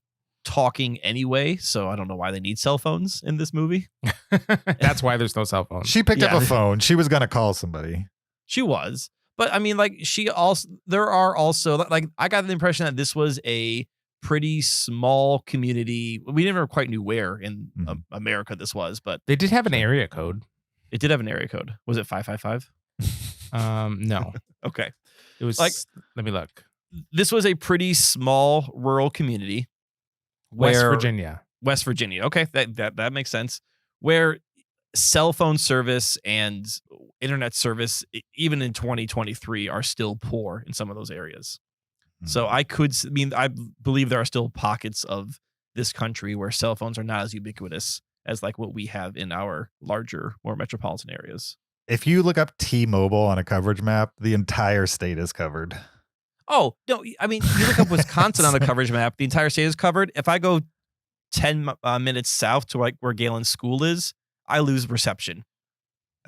talking anyway, so I don't know why they need cell phones in this movie. That's why there's no cell phone. She picked up Yeah. a phone. She was gonna call somebody. She was, but I mean, like there are also like I got the impression that this was a pretty small community. We never quite knew where in Mhm. America this was, but They did have an area code. it did have an area code. Was it 555? No, Okay. it was Like- let me look. This was a pretty small rural community. West Virginia. West Virginia. Okay, that makes sense. Where cell phone service and internet service, even in 2023, are still poor in some of those areas. So I believe there are still pockets of this country where cell phones are not as ubiquitous as like what we have in our larger, more metropolitan areas. If you look up T-Mobile on a coverage map, the entire state is covered. Oh, no, I mean, you look up Wisconsin on the coverage map, the entire state is covered. If I go 10 minutes south to like where Galen's school is, I lose reception.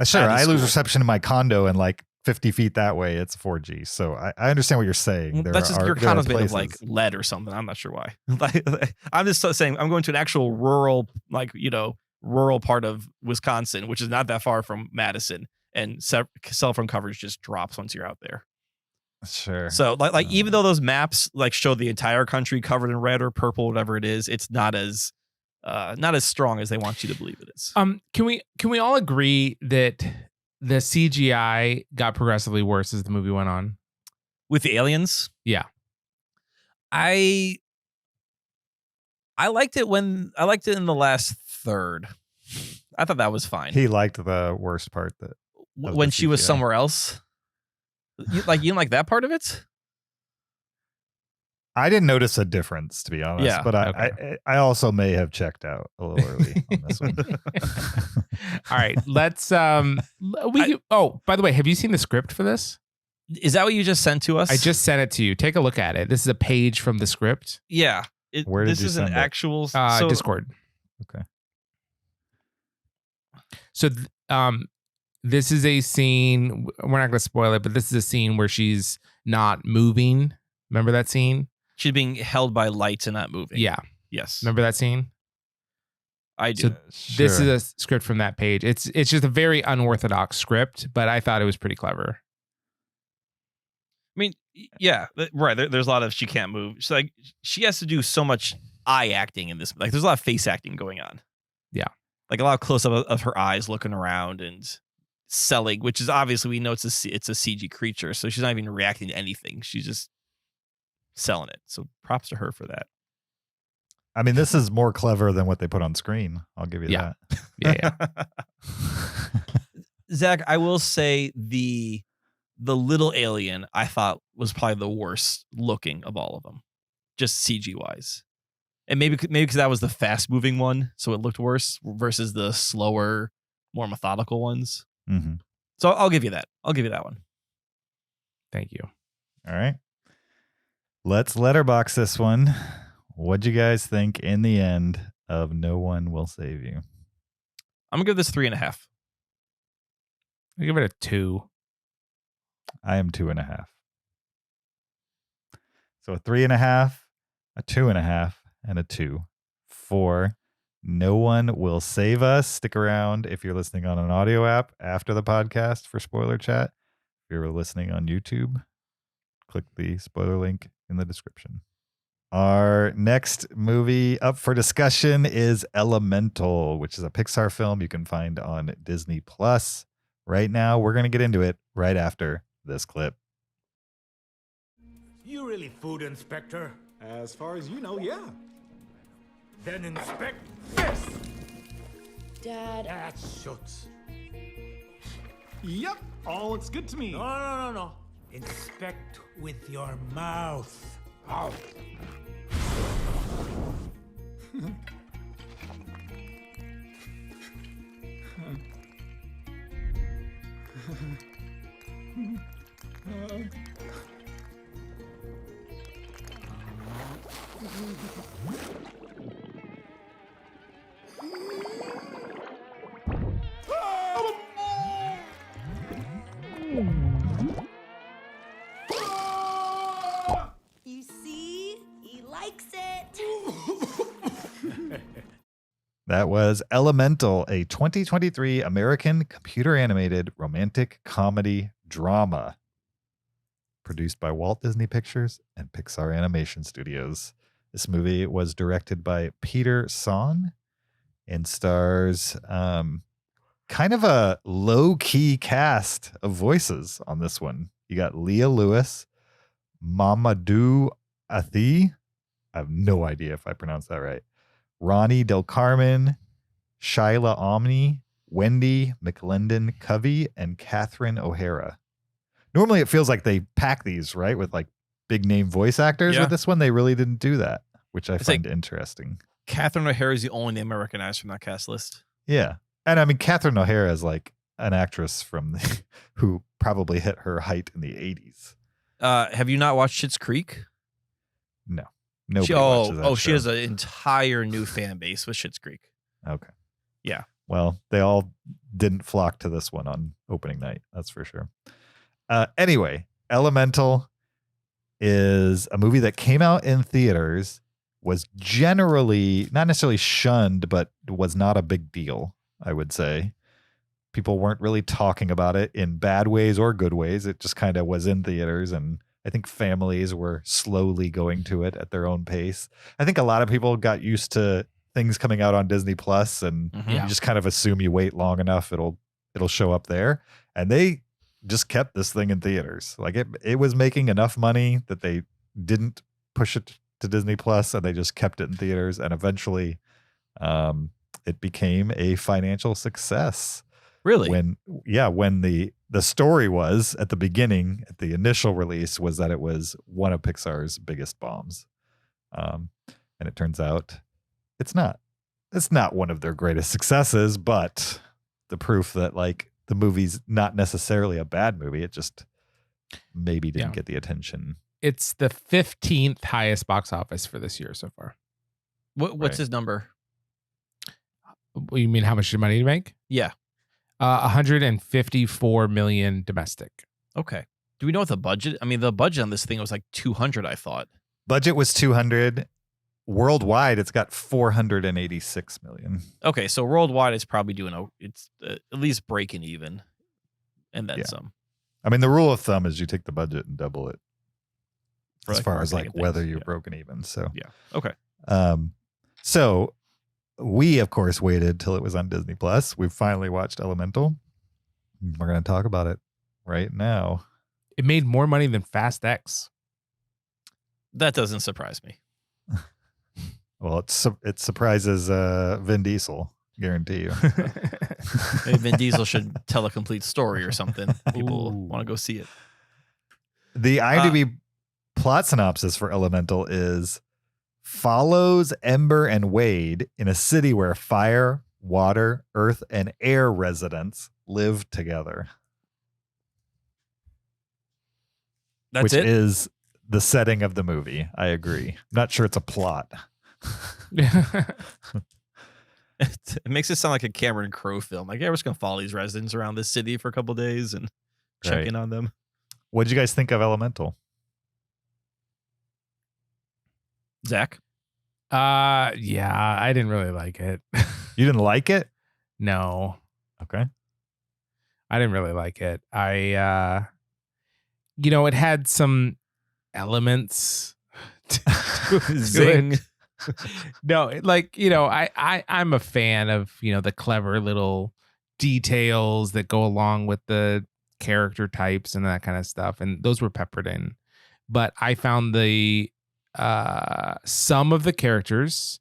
Sure, I lose reception in my condo, and like 50 feet that way, it's 4G. So I understand what you're saying. That's just your condo's made of like lead or something. I'm not sure why. I'm just saying I'm going to an actual rural, like, rural part of Wisconsin, which is not that far from Madison, and cell phone coverage just drops once you're out there. Sure. So even though those maps like show the entire country covered in red or purple, whatever it is, it's not as strong as they want you to believe it is. Can we all agree that the CGI got progressively worse as the movie went on? With the aliens? Yeah. I liked it in the last third. I thought that was fine. He liked the worst part when she was somewhere else. You didn't like that part of it? I didn't notice a difference, to be honest. Yeah, but I also may have checked out a little early on this one. All right, let's by the way, have you seen the script for this? Is that what you just sent to us? I just sent it to you. Take a look at it. This is a page from the script. Yeah. Where did this you is send an it? actual Discord. Okay. So this is a scene. We're not going to spoil it, but this is a scene where she's not moving. Remember that scene? She's being held by lights and not moving. Yeah. Yes. Remember that scene? I do. So this is a script from that page. It's just a very unorthodox script, but I thought it was pretty clever. I mean, yeah, right. There's a lot of she can't move. She's like, she has to do so much eye acting in this. Like, there's a lot of face acting going on. Yeah. Like a lot of close up of her eyes looking around and selling, which is obviously we know it's a CG creature. So she's not even reacting to anything. She's just selling it. So props to her for that. I mean, this is more clever than what they put on screen. I'll give you that. Yeah. Zach, I will say the little alien I thought was probably the worst looking of all of them, just CG wise. And maybe because that was the fast moving one, so it looked worse versus the slower, more methodical ones. Mm-hmm. So I'll give you that. I'll give you that one. Thank you. All right. Let's letterbox this one. What'd you guys think in the end of No One Will Save You? I'm gonna give this 3.5. I give it a 2. I am 2.5. So a 3.5, a 2.5, and a 2 for No One Will Save Us. Stick around if you're listening on an audio app after the podcast for spoiler chat. If you're listening on YouTube, click the spoiler link in the description. Our next movie up for discussion is Elemental, which is a Pixar film you can find on Disney Plus. Right now, we're going to get into it right after this clip. You really food inspector? As far as you know, yeah. Then inspect this. Dad. That shoots. Yep, all looks good to me. No. Inspect with your mouth. Ow. You see? He likes it. That was Elemental, a 2023 American computer animated romantic comedy drama produced by Walt Disney Pictures and Pixar Animation Studios. This movie was directed by Peter Song and stars kind of a low-key cast of voices on this one. You got Leah Lewis, Mamadou Athie, I have no idea if I pronounced that right. Ronnie Del Carmen, Shyla Omni, Wendy McLendon Covey, and Catherine O'Hara. Normally it feels like they pack these, right, with like big name voice actors. Yeah. With this one, they really didn't do that, which I It's find interesting. Catherine O'Hara is the only name I recognize from that cast list. Yeah. And I mean, Catherine O'Hara is like an actress from who probably hit her height in the 80s. Have you not watched Schitt's Creek? No. Nobody watches that she show. has an entire new fan base with Schitt's Creek. Okay. Yeah. Well, they all didn't flock to this one on opening night. That's for sure. Anyway, Elemental is a movie that came out in theaters, was generally not necessarily shunned, but was not a big deal, I would say. People weren't really talking about it in bad ways or good ways. It just kind of was in theaters, and I think families were slowly going to it at their own pace. I think a lot of people got used to things coming out on Disney Plus, and you just kind of assume you wait long enough, it'll show up there. And they just kept this thing in theaters. Like it was making enough money that they didn't push it to Disney Plus, and they just kept it in theaters. And eventually, it became a financial success. Really? When the story was at the beginning, at the initial release, was that it was one of Pixar's biggest bombs. And it turns out it's not. It's not one of their greatest successes, but the proof that like the movie's not necessarily a bad movie. It just maybe didn't get the attention. It's the 15th highest box office for this year so far. What's his number? You mean how much money to make? Yeah. 154 million domestic. Okay. Do we know what the budget? I mean, the budget on this thing was like 200, I thought. Budget was 200. Worldwide, it's got 486 million. Okay, so worldwide, it's probably doing it's at least breaking even, and then some. I mean, the rule of thumb is you take the budget and double it, For as like far as like marketing whether things, you're yeah. broken even. So Yeah. Okay. So we of course waited till it was on Disney Plus. We finally watched Elemental. We're going to talk about it right now. It made more money than Fast X. That doesn't surprise me. Well, it surprises Vin Diesel, guarantee you. Maybe Vin Diesel should tell a complete story or something. People Ooh. want to go see it. The IMDb plot synopsis for Elemental is: follows Ember and Wade in a city where fire, water, earth, and air residents live together. That's which it? is the setting of the movie. I agree. Not sure it's a plot. It makes it sound like a Cameron Crowe film. Like, yeah, we're just going to follow these residents around this city for a couple days and check Right. in on them. What did you guys think of Elemental? Zach? Yeah, I didn't really like it. You didn't like it? No, Okay. I didn't really like it. It had some elements to Zing. it. No, I'm a fan of, the clever little details that go along with the character types and that kind of stuff. And those were peppered in. But I found the some of the characters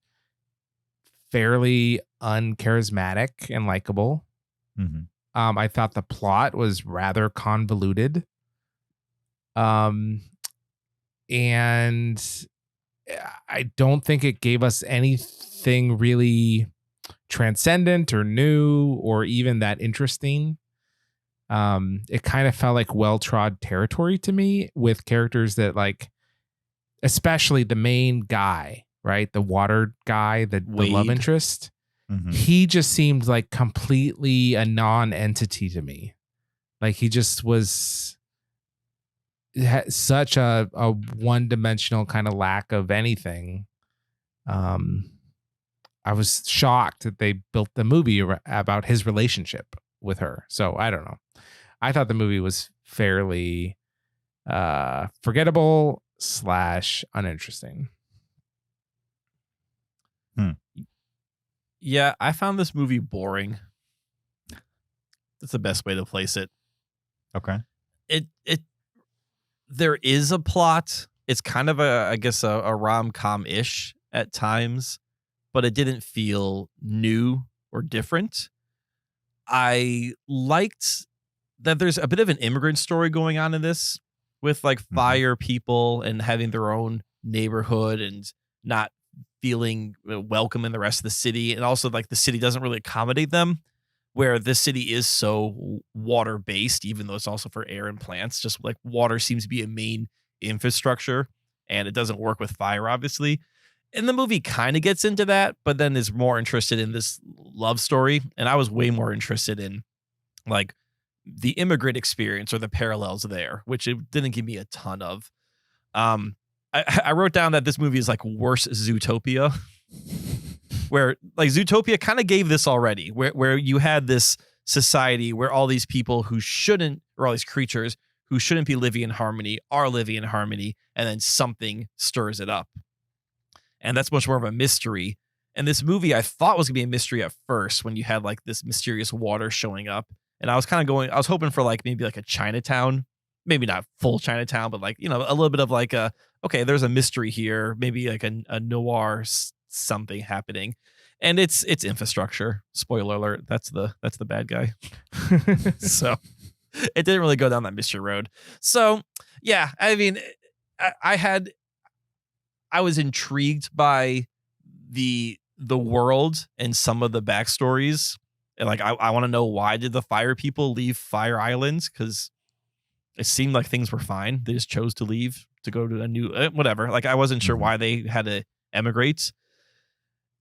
fairly uncharismatic and likable. Mm-hmm. I thought the plot was rather convoluted. And I don't think it gave us anything really transcendent or new or even that interesting. It kind of felt like well-trod territory to me, with characters that, like, especially the main guy, right? The water guy, the love Wade. interest. Mm-hmm. He just seemed like completely a non-entity to me. Like, he just was such a one-dimensional kind of lack of anything. I was shocked that they built the movie about his relationship with her. So I don't know. I thought the movie was fairly forgettable / uninteresting. Yeah, I found this movie boring. That's the best way to place it. Okay. There is a plot, it's kind of a rom-com-ish at times, but it didn't feel new or different. I liked that there's a bit of an immigrant story going on in this with like fire people and having their own neighborhood and not feeling welcome in the rest of the city. And also like the city doesn't really accommodate them, where this city is so water based, even though it's also for air and plants. Just like water seems to be a main infrastructure and it doesn't work with fire, obviously. And the movie kind of gets into that, but then is more interested in this love story. And I was way more interested in like the immigrant experience or the parallels there, which it didn't give me a ton of. I wrote down that this movie is like worse Zootopia, where like Zootopia kind of gave this already, where you had this society where all these people who shouldn't, or all these creatures who shouldn't be living in harmony are living in harmony, and then something stirs it up. And that's much more of a mystery. And this movie I thought was gonna be a mystery at first when you had like this mysterious water showing up. And I was hoping for like maybe like a Chinatown, maybe not full Chinatown, but like, you know, a little bit of like okay, there's a mystery here, maybe like a noir something happening. And it's infrastructure. Spoiler alert, that's the bad guy. So it didn't really go down that mystery road. So yeah, I mean, I was intrigued by the world and some of the backstories. And like, I want to know, why did the fire people leave Fire Islands? Because it seemed like things were fine. They just chose to leave to go to a new whatever. Like, I wasn't sure why they had to emigrate.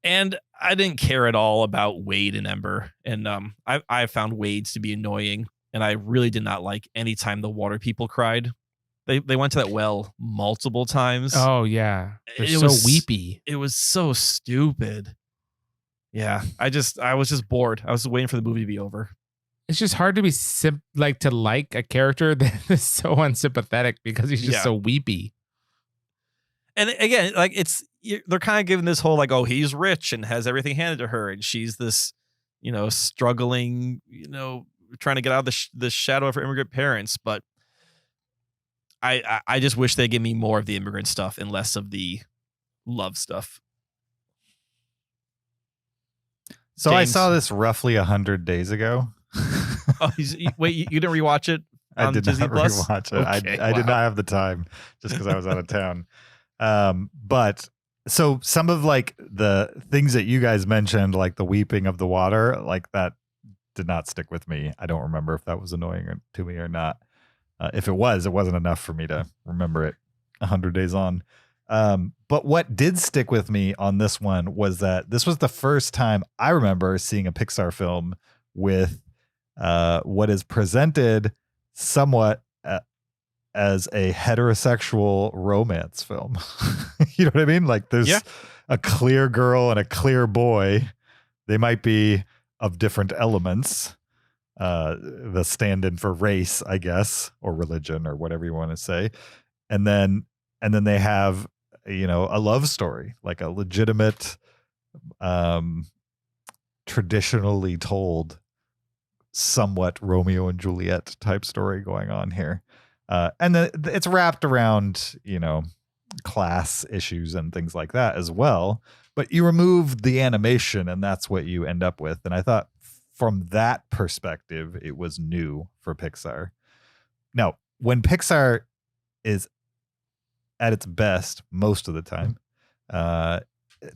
And I didn't care at all about Wade and Ember. And I found Wade's to be annoying. And I really did not like any time the water people cried. They went to that well multiple times. Oh, yeah. They're so weepy. It was so stupid. Yeah, I was just bored. I was waiting for the movie to be over. It's just hard to be to like a character that is so unsympathetic because he's just so weepy. And again, like they're kind of giving this whole like, oh, he's rich and has everything handed to her, and she's this, you know, struggling, you know, trying to get out of the shadow of her immigrant parents. But I just wish they give me more of the immigrant stuff and less of the love stuff. So James. I saw this roughly 100 days ago. Oh, wait, you didn't rewatch it on I did Disney not Plus? rewatch it. Okay, I did not have the time just because I was out of town. But so some of like the things that you guys mentioned, like the weeping of the water, like that did not stick with me. I don't remember if that was annoying to me or not. If it wasn't enough for me to remember it 100 days on. But what did stick with me on this one was that this was the first time I remember seeing a Pixar film with what is presented somewhat as a heterosexual romance film. You know what I mean? Like there's a clear girl and a clear boy. They might be of different elements. The stand-in for race, I guess, or religion, or whatever you want to say. And then they have, you know, a love story, like a legitimate, traditionally told, somewhat Romeo and Juliet type story going on here. And then it's wrapped around, you know, class issues and things like that as well. But you remove the animation and that's what you end up with. And I thought from that perspective, it was new for Pixar. Now, when Pixar is at its best most of the time,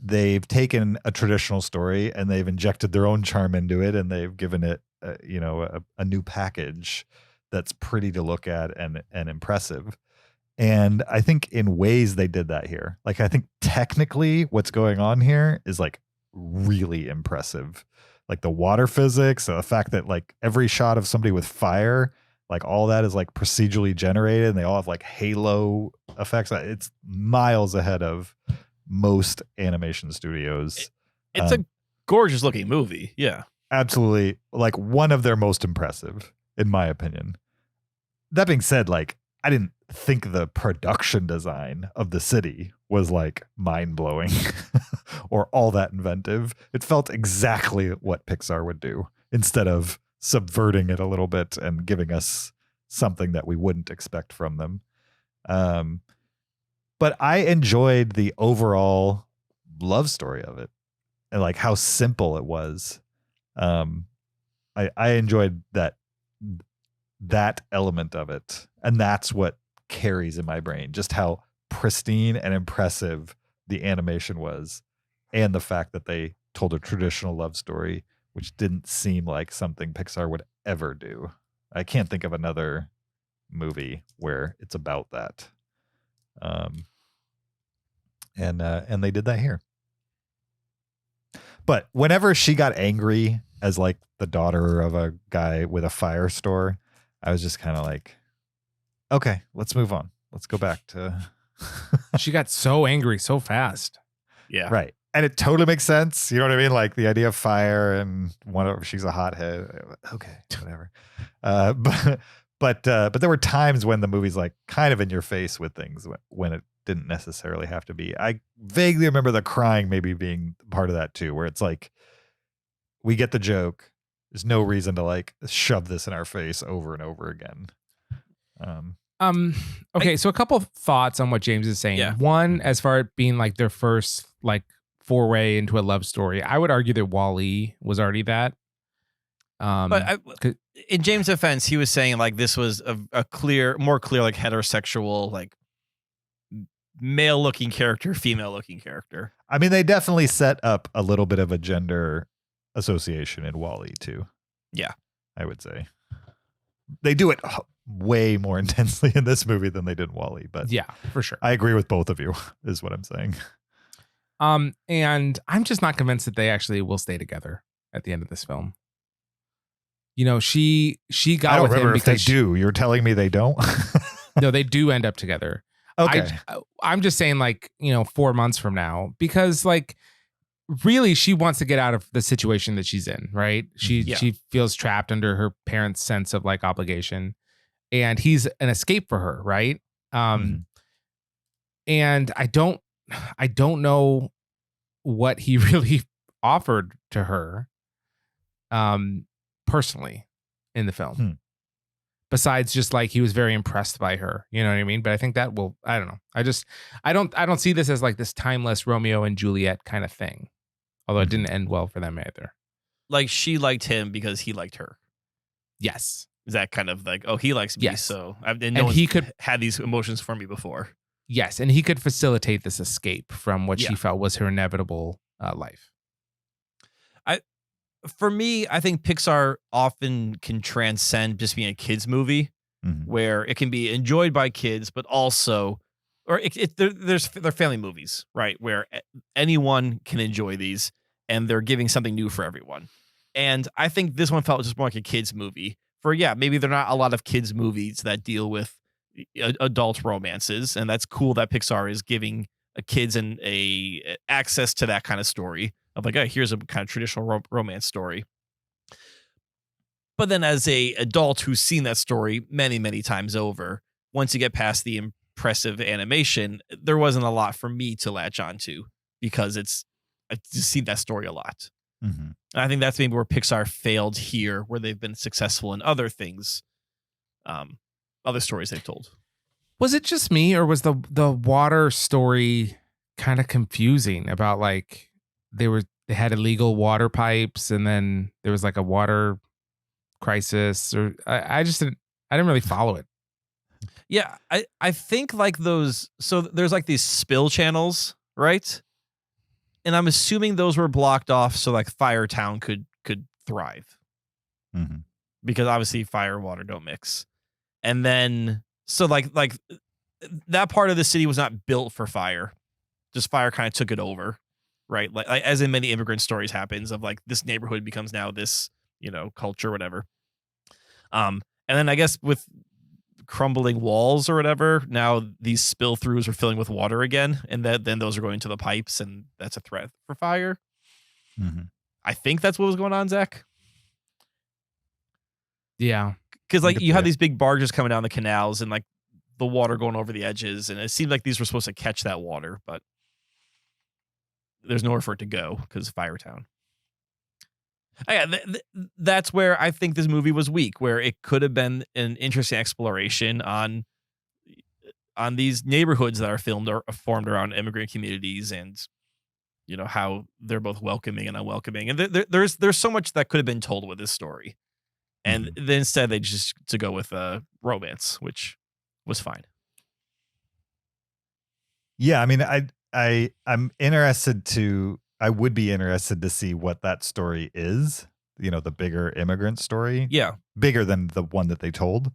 they've taken a traditional story and they've injected their own charm into it, and they've given it a new package that's pretty to look at and impressive. And I think in ways they did that here. Like, I think technically what's going on here is like really impressive. Like the water physics, the fact that like every shot of somebody with fire, like all that is like procedurally generated, and they all have like halo effects. It's miles ahead of most animation studios. It's a gorgeous looking movie. Yeah, absolutely. Like one of their most impressive, in my opinion. That being said, like I didn't think the production design of the city was like mind blowing or all that inventive. It felt exactly what Pixar would do, instead of subverting it a little bit and giving us something that we wouldn't expect from them. But I enjoyed the overall love story of it and like how simple it was. I enjoyed that element of it. And that's what carries in my brain, just how pristine and impressive the animation was. And the fact that they told a traditional love story, which didn't seem like something Pixar would ever do. I can't think of another movie where it's about that. And they did that here. But whenever she got angry as like the daughter of a guy with a fire store, I was just kind of like, okay, let's move on. Let's go back to. She got so angry so fast. Yeah. Right. And it totally makes sense. You know what I mean? Like the idea of fire and she's a hothead. Okay, whatever. But there were times when the movie's like kind of in your face with things when it didn't necessarily have to be. I vaguely remember the crying maybe being part of that too, where it's like, we get the joke. There's no reason to like shove this in our face over and over again. Okay, so a couple of thoughts on what James is saying. Yeah. One, as far as being like their first like foray into a love story, I would argue that Wall-E was already that. But in James' defense, he was saying like this was a more clear like heterosexual, like male-looking character, female-looking character. I mean, they definitely set up a little bit of a gender association in Wall-E too. Yeah, I would say they do it way more intensely in this movie than they did in Wall-E. But yeah, for sure. I agree with both of you. Is what I'm saying. And I'm just not convinced that they actually will stay together at the end of this film. You know, she got I don't with him remember if because they do. You're telling me they don't? no, they do end up together. Okay. I'm just saying, like, 4 months from now, because like really she wants to get out of the situation that she's in, right? She feels trapped under her parents' sense of like obligation, and he's an escape for her, right? And I don't know what he really offered to her personally in the film. Besides just like he was very impressed by her, you know what I mean? But I think that will, I don't know. I don't see this as like this timeless Romeo and Juliet kind of thing. Although it didn't end well for them either. Like she liked him because he liked her. Yes. Is that kind of like, oh, he likes me, Yes. so he could had these emotions for me before. Yes, and he could facilitate this escape from what she felt was her inevitable life. For me, I think Pixar often can transcend just being a kids movie, where it can be enjoyed by kids, but also, or they're family movies, right? Where anyone can enjoy these, and they're giving something new for everyone. And I think this one felt just more like a kids movie. Maybe there are not a lot of kids movies that deal with adult romances, and that's cool that Pixar is giving kids a access to that kind of story of like, oh, here's a kind of traditional romance story. But then as a adult who's seen that story many, many times over, once you get past the impressive animation, there wasn't a lot for me to latch onto because I've just seen that story a lot. And I think that's maybe where Pixar failed here, where they've been successful in other things, other stories they've told. Was it just me, or was the water story kind of confusing about like they had illegal water pipes and then there was like a water crisis, or I didn't really follow it. Yeah, I think like those, so there's like these spill channels, right? And I'm assuming those were blocked off so like Firetown could thrive. Because obviously fire and water don't mix. And then so like that part of the city was not built for fire. Just fire kind of took it over, right? Like as in many immigrant stories happens of like this neighborhood becomes now this, culture, whatever. And then I guess with crumbling walls or whatever, now these spill throughs are filling with water again, and then those are going to the pipes, and that's a threat for fire. I think that's what was going on, Zach. Yeah, because like you have these big barges coming down the canals and like the water going over the edges, and it seemed like these were supposed to catch that water, but there's nowhere for it to go because Firetown. That's where I think this movie was weak, where it could have been an interesting exploration on on these neighborhoods that are filmed or formed around immigrant communities, and how they're both welcoming and unwelcoming. And there's so much that could have been told with this story, and then instead they just to go with romance, which was fine. Yeah, I mean, I would be interested to see what that story is. The bigger immigrant story. Yeah, bigger than the one that they told.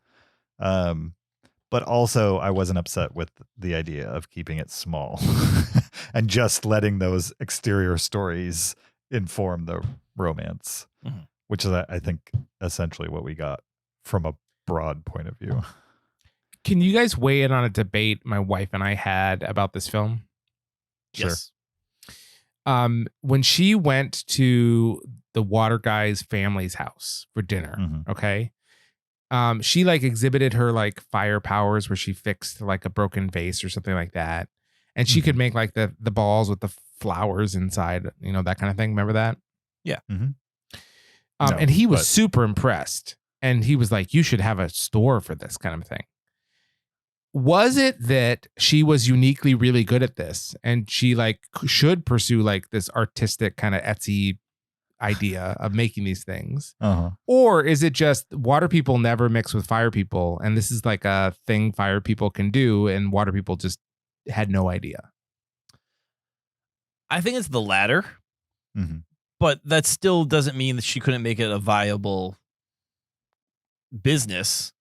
But also, I wasn't upset with the idea of keeping it small and just letting those exterior stories inform the romance, which is, I think, essentially what we got from a broad point of view. Can you guys weigh in on a debate my wife and I had about this film? Yes. When she went to the water guy's family's house for dinner, okay, she like exhibited her like fire powers where she fixed like a broken vase or something like that, and she could make like the balls with the flowers inside, that kind of thing. Remember that? Yeah. And he was super impressed, and he was like, "You should have a store for this kind of thing." Was it that she was uniquely really good at this and she like should pursue like this artistic kind of Etsy idea of making these things? Or is it just water people never mix with fire people, and this is like a thing fire people can do and water people just had no idea? I think it's the latter, but that still doesn't mean that she couldn't make it a viable business.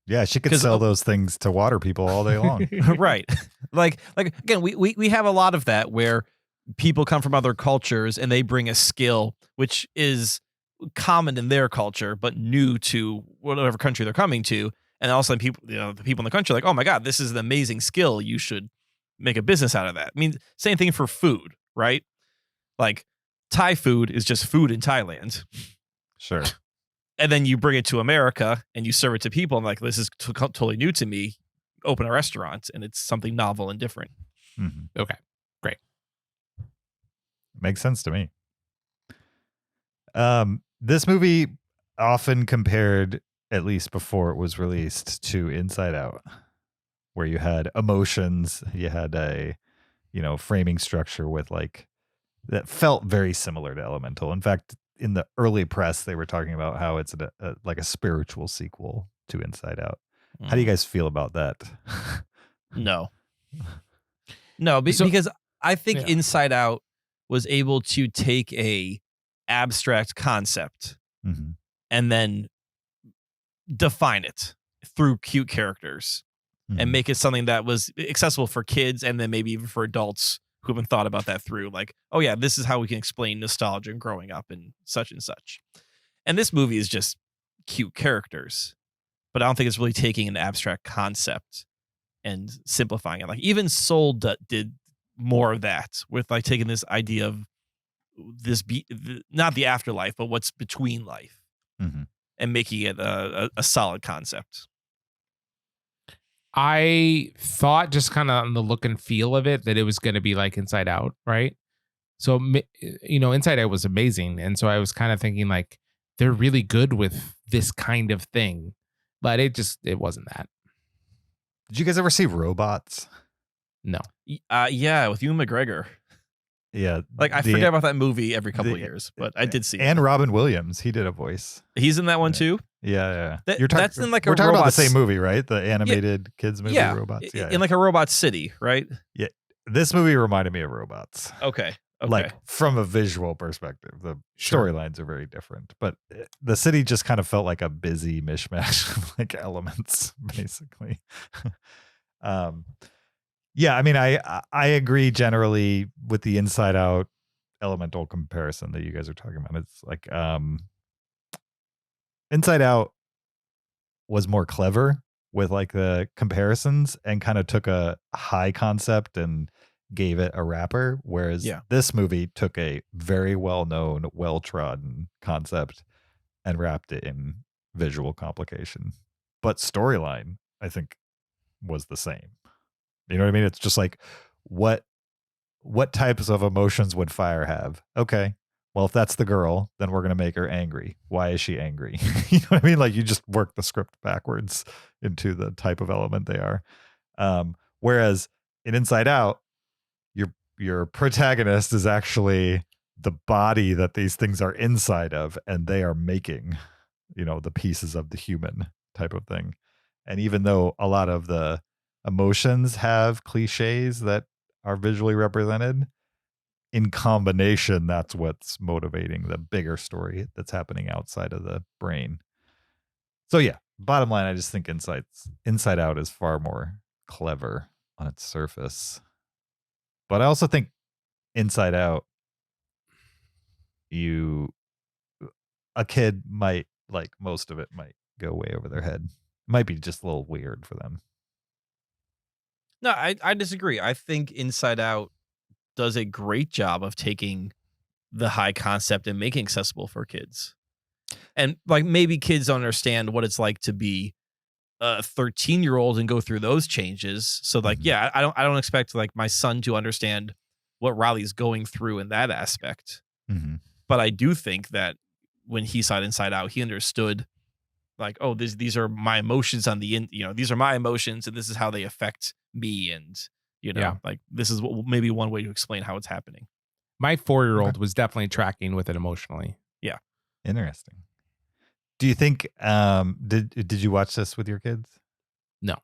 Yeah, she could sell those things to water people all day long. Right. Like again, we have a lot of that where people come from other cultures and they bring a skill which is common in their culture but new to whatever country they're coming to, and all of a sudden people, the people in the country are like, "Oh my God, this is an amazing skill. You should make a business out of that." I mean, same thing for food, right? Like Thai food is just food in Thailand. Sure. And then you bring it to America and you serve it to people. I'm like, this is totally new to me. Open a restaurant and it's something novel and different. Okay, great. Makes sense to me. This movie often compared, at least before it was released, to Inside Out, where you had emotions, you had a, framing structure with like that felt very similar to Elemental. In fact, in the early press, they were talking about how it's like a spiritual sequel to Inside Out. How do you guys feel about that? No, because I think Inside Out was able to take a abstract concept and then define it through cute characters and make it something that was accessible for kids and then maybe even for adults who haven't thought about that through, like, oh yeah, this is how we can explain nostalgia and growing up and such and such. And this movie is just cute characters, but I don't think it's really taking an abstract concept and simplifying it. Like even Soul did more of that with like taking this idea of this not the afterlife, but what's between life and making it a solid concept. I thought just kind of on the look and feel of it that it was going to be like Inside Out, right? So, Inside Out was amazing. And so I was kind of thinking like, they're really good with this kind of thing, but it wasn't that. Did you guys ever see Robots? No. Yeah, with Ewan McGregor. Yeah. Like I forget about that movie every couple of years, but I did see it. And Robin Williams, he did a voice. He's in that one too? Yeah. That's in like we're a talking about the Robots- same movie, right? The animated kids movie, Robots. Yeah. In like a Robot City, right? Yeah. This movie reminded me of Robots. Okay. Like from a visual perspective, the storylines are very different, but the city just kind of felt like a busy mishmash of like elements, basically. Yeah, I mean, I agree generally with the Inside Out Elemental comparison that you guys are talking about. It's like Inside Out was more clever with like the comparisons and kind of took a high concept and gave it a wrapper, whereas this movie took a very well-known, well-trodden concept and wrapped it in visual complication. But storyline, I think, was the same. You know what I mean? It's just like, what types of emotions would fire have? Okay, well, if that's the girl, then we're going to make her angry. Why is she angry? You know what I mean? Like you just work the script backwards into the type of element they are. Whereas in Inside Out, your protagonist is actually the body that these things are inside of, and they are making, the pieces of the human type of thing. And even though a lot of the emotions have cliches that are visually represented, in combination, that's what's motivating the bigger story that's happening outside of the brain. So yeah, bottom line, I just think Inside Out is far more clever on its surface. But I also think Inside Out, a kid might, like, most of it might go way over their head. It might be just a little weird for them. No, I disagree. I think Inside Out does a great job of taking the high concept and making it accessible for kids. And like maybe kids don't understand what it's like to be a 13-year-old and go through those changes. So like, yeah, I don't expect like my son to understand what Riley's going through in that aspect. Mm-hmm. But I do think that when he saw Inside Out, he understood like, oh, these are my emotions on the these are my emotions and this is how they affect me. And, like this is maybe one way to explain how it's happening. My 4-year-old was definitely tracking with it emotionally. Yeah. Interesting. Do you think, did you watch this with your kids? No.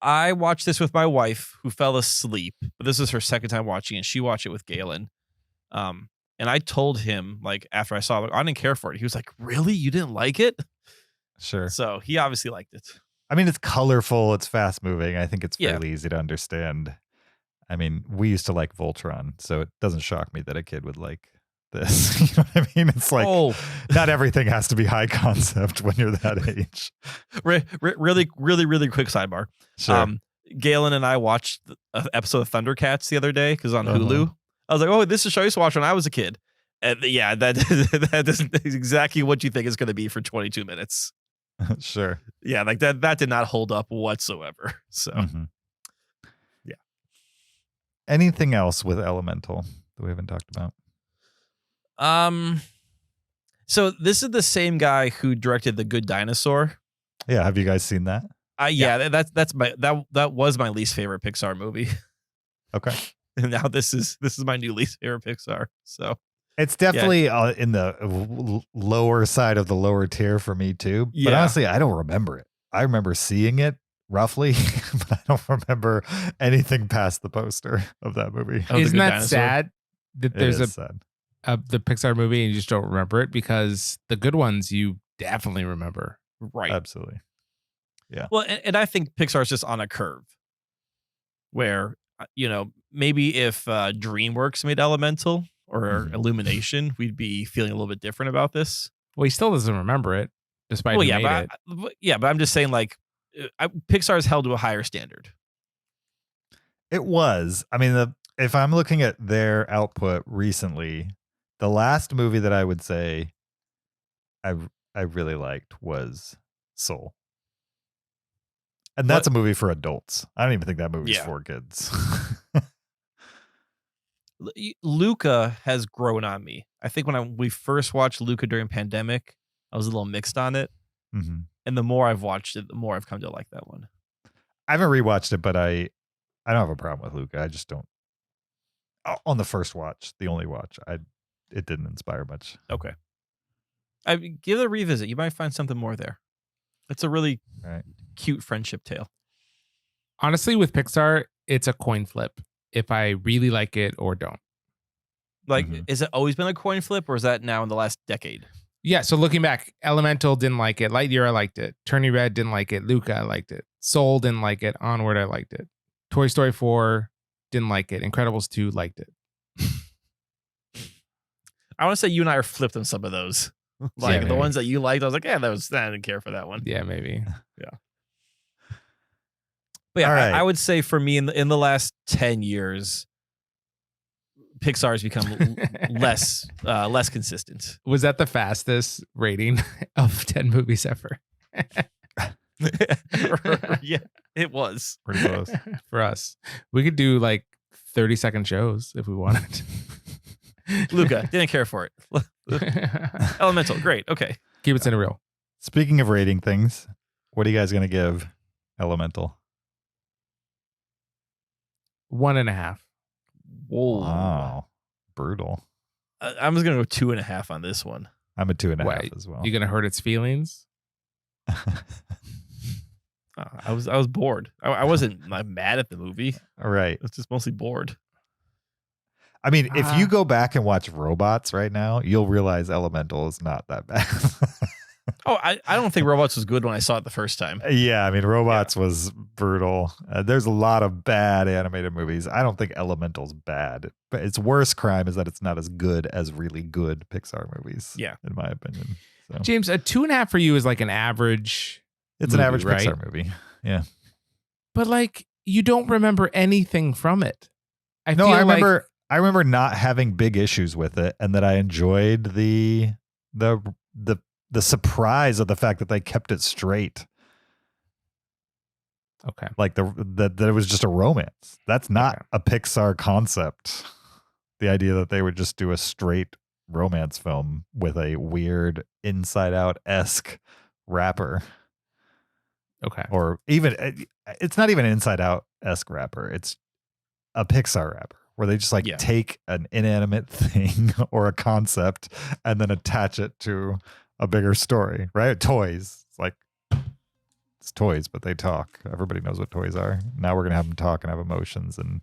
I watched this with my wife who fell asleep, but this is her second time watching and she watched it with Galen. And I told him, like, after I saw it, I didn't care for it. He was like, really? You didn't like it? Sure. So he obviously liked it. I mean, it's colorful. It's fast moving. I think it's fairly easy to understand. I mean, we used to like Voltron, so it doesn't shock me that a kid would like this. You know what I mean? It's like, not everything has to be high concept when you're that age. Really, really, really quick sidebar. Sure. Galen and I watched an episode of Thundercats the other day because on Hulu. I was like, oh, this is a show I used to watch when I was a kid. And yeah, that is exactly what you think it's going to be for 22 minutes. Sure. Yeah, like that did not hold up whatsoever. So, yeah. Anything else with Elemental that we haven't talked about? So this is the same guy who directed The Good Dinosaur. Yeah, have you guys seen that? That was my least favorite Pixar movie. Okay. And now this is my new least favorite Pixar. So it's definitely in the lower side of the lower tier for me too. But honestly, I don't remember it. I remember seeing it roughly, but I don't remember anything past the poster of that movie. Isn't that sad that there's sad. The Pixar movie and you just don't remember it, because the good ones you definitely remember. Right. Absolutely. Yeah. Well, and I think Pixar is just on a curve where, maybe if DreamWorks made Elemental or Illumination, we'd be feeling a little bit different about this. Well, he still doesn't remember it, despite who made it. But I'm just saying, like, Pixar is held to a higher standard. It was. I mean, if I'm looking at their output recently, the last movie that I would say I really liked was Soul. And that's a movie for adults. I don't even think that movie's for kids. Luca has grown on me. I think when we first watched Luca during pandemic, I was a little mixed on it. Mm-hmm. And the more I've watched it, the more I've come to like that one. I haven't rewatched it, but I don't have a problem with Luca. I just don't. On the first watch, the only watch, it didn't inspire much. Okay. Give it a revisit. You might find something more there. It's a really cute friendship tale. Honestly, with Pixar, it's a coin flip if I really like it or don't. Like, has it always been a coin flip, or is that now in the last decade? Yeah, so looking back, Elemental didn't like it. Lightyear, I liked it. Turning Red didn't like it. Luca, I liked it. Soul didn't like it. Onward, I liked it. Toy Story 4 didn't like it. Incredibles 2 liked it. I want to say you and I are flipped on some of those. Like the ones that you liked, I was like, I didn't care for that one. Yeah, maybe. Yeah. But yeah, I would say for me in the last 10 years, Pixar has become less consistent. Was that the fastest rating of 10 movies ever? Yeah, it was. Pretty close. For us. We could do like 30-second shows if we wanted. Luca, didn't care for it. Elemental, great. Okay. Keep it Cinereal. Speaking of rating things, what are you guys going to give Elemental? 1.5. Whoa. Wow. Brutal. I'm just gonna go 2.5 on this one. I'm a 2.5 Wait, as well. You gonna hurt its feelings? I was bored. I wasn't like mad at the movie. All right. I was just mostly bored. I mean, if you go back and watch Robots right now, you'll realize Elemental is not that bad. Oh, I don't think Robots was good when I saw it the first time. Yeah, I mean, Robots was brutal. There's a lot of bad animated movies. I don't think Elemental's bad, but its worst crime is that it's not as good as really good Pixar movies. Yeah, in my opinion. So. James, a 2.5 for you is like an average. It's movie, an average right? Pixar movie. Yeah, but like you don't remember anything from it. I remember not having big issues with it, and that I enjoyed the surprise of the fact that they kept it straight. Okay. Like that it was just a romance. That's not a Pixar concept. The idea that they would just do a straight romance film with a weird Inside Out-esque rapper. Okay. Or even, it's not even an Inside Out-esque rapper. It's a Pixar rapper where they just take an inanimate thing or a concept and then attach it to a bigger story, right? Toys. It's toys, but they talk. Everybody knows what toys are. Now we're going to have them talk and have emotions and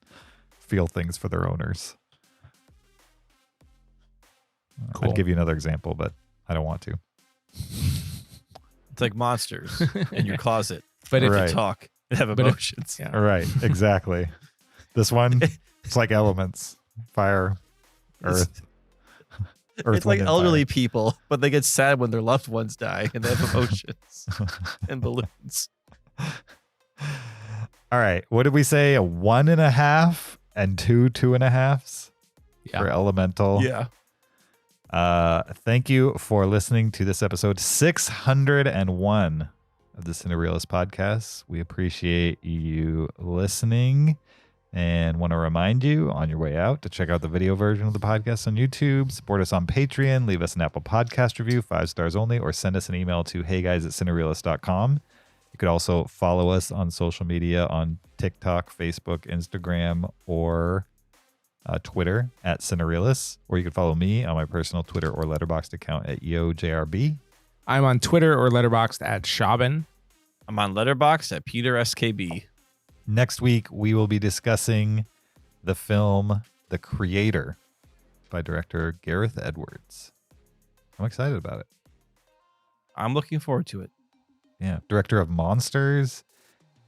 feel things for their owners. Cool. I'd give you another example, but I don't want to. It's like monsters in your closet, but if you talk and have emotions. Right, exactly. This one, it's like elements, fire, earth. It's like elderly people, but they get sad when their loved ones die and they have emotions and balloons. All right. What did we say? A 1.5 and 2.5s for Elemental. Yeah. Thank you for listening to this episode 601 of the Cinereelists podcast. We appreciate you listening. And want to remind you on your way out to check out the video version of the podcast on YouTube, support us on Patreon, leave us an Apple Podcast review, 5 stars only, or send us an email to heyguys@cinereelists.com. You could also follow us on social media on TikTok, Facebook, Instagram, or Twitter at Cinereelists, or you can follow me on my personal Twitter or Letterboxd account at YoJRB. I'm on Twitter or Letterboxd at Shaban. I'm on Letterboxd at PeterSKB. Next week, we will be discussing the film The Creator by director Gareth Edwards. I'm excited about it. I'm looking forward to it. Yeah, director of Monsters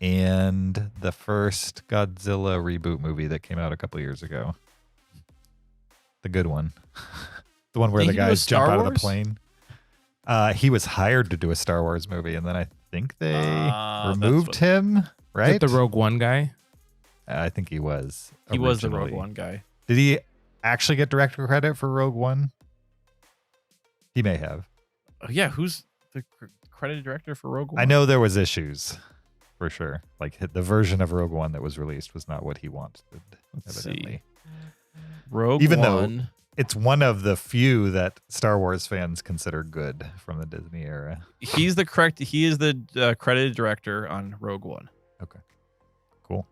and the first Godzilla reboot movie that came out a couple years ago. The good one. The one where the guys jump out of the plane. He was hired to do a Star Wars movie, and then I think they removed him. Right? Is it the Rogue One guy? I think he was. He was the Rogue One guy. Did he actually get director credit for Rogue One? He may have. Yeah, who's the credited director for Rogue One? I know there was issues, for sure. Like the version of Rogue One that was released was not what he wanted. Let's evidently. see. Rogue Even One. though it's one of the few that Star Wars fans consider good from the Disney era. He is the credited director on Rogue One. Okay, cool.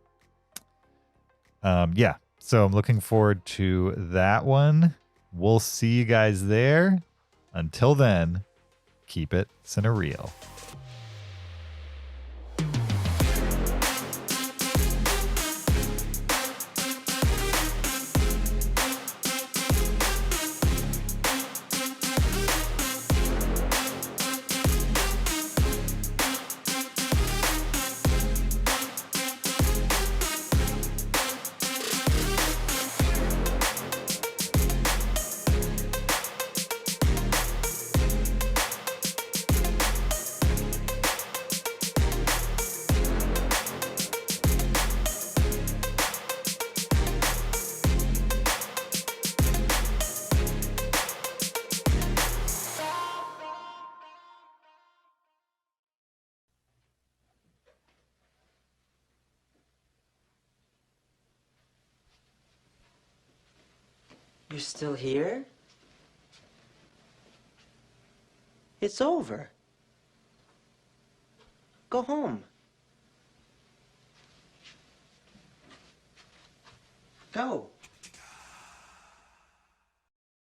Yeah, so I'm looking forward to that one. We'll see you guys there. Until then, keep it cinereal. You're still here? It's over. Go home. Go.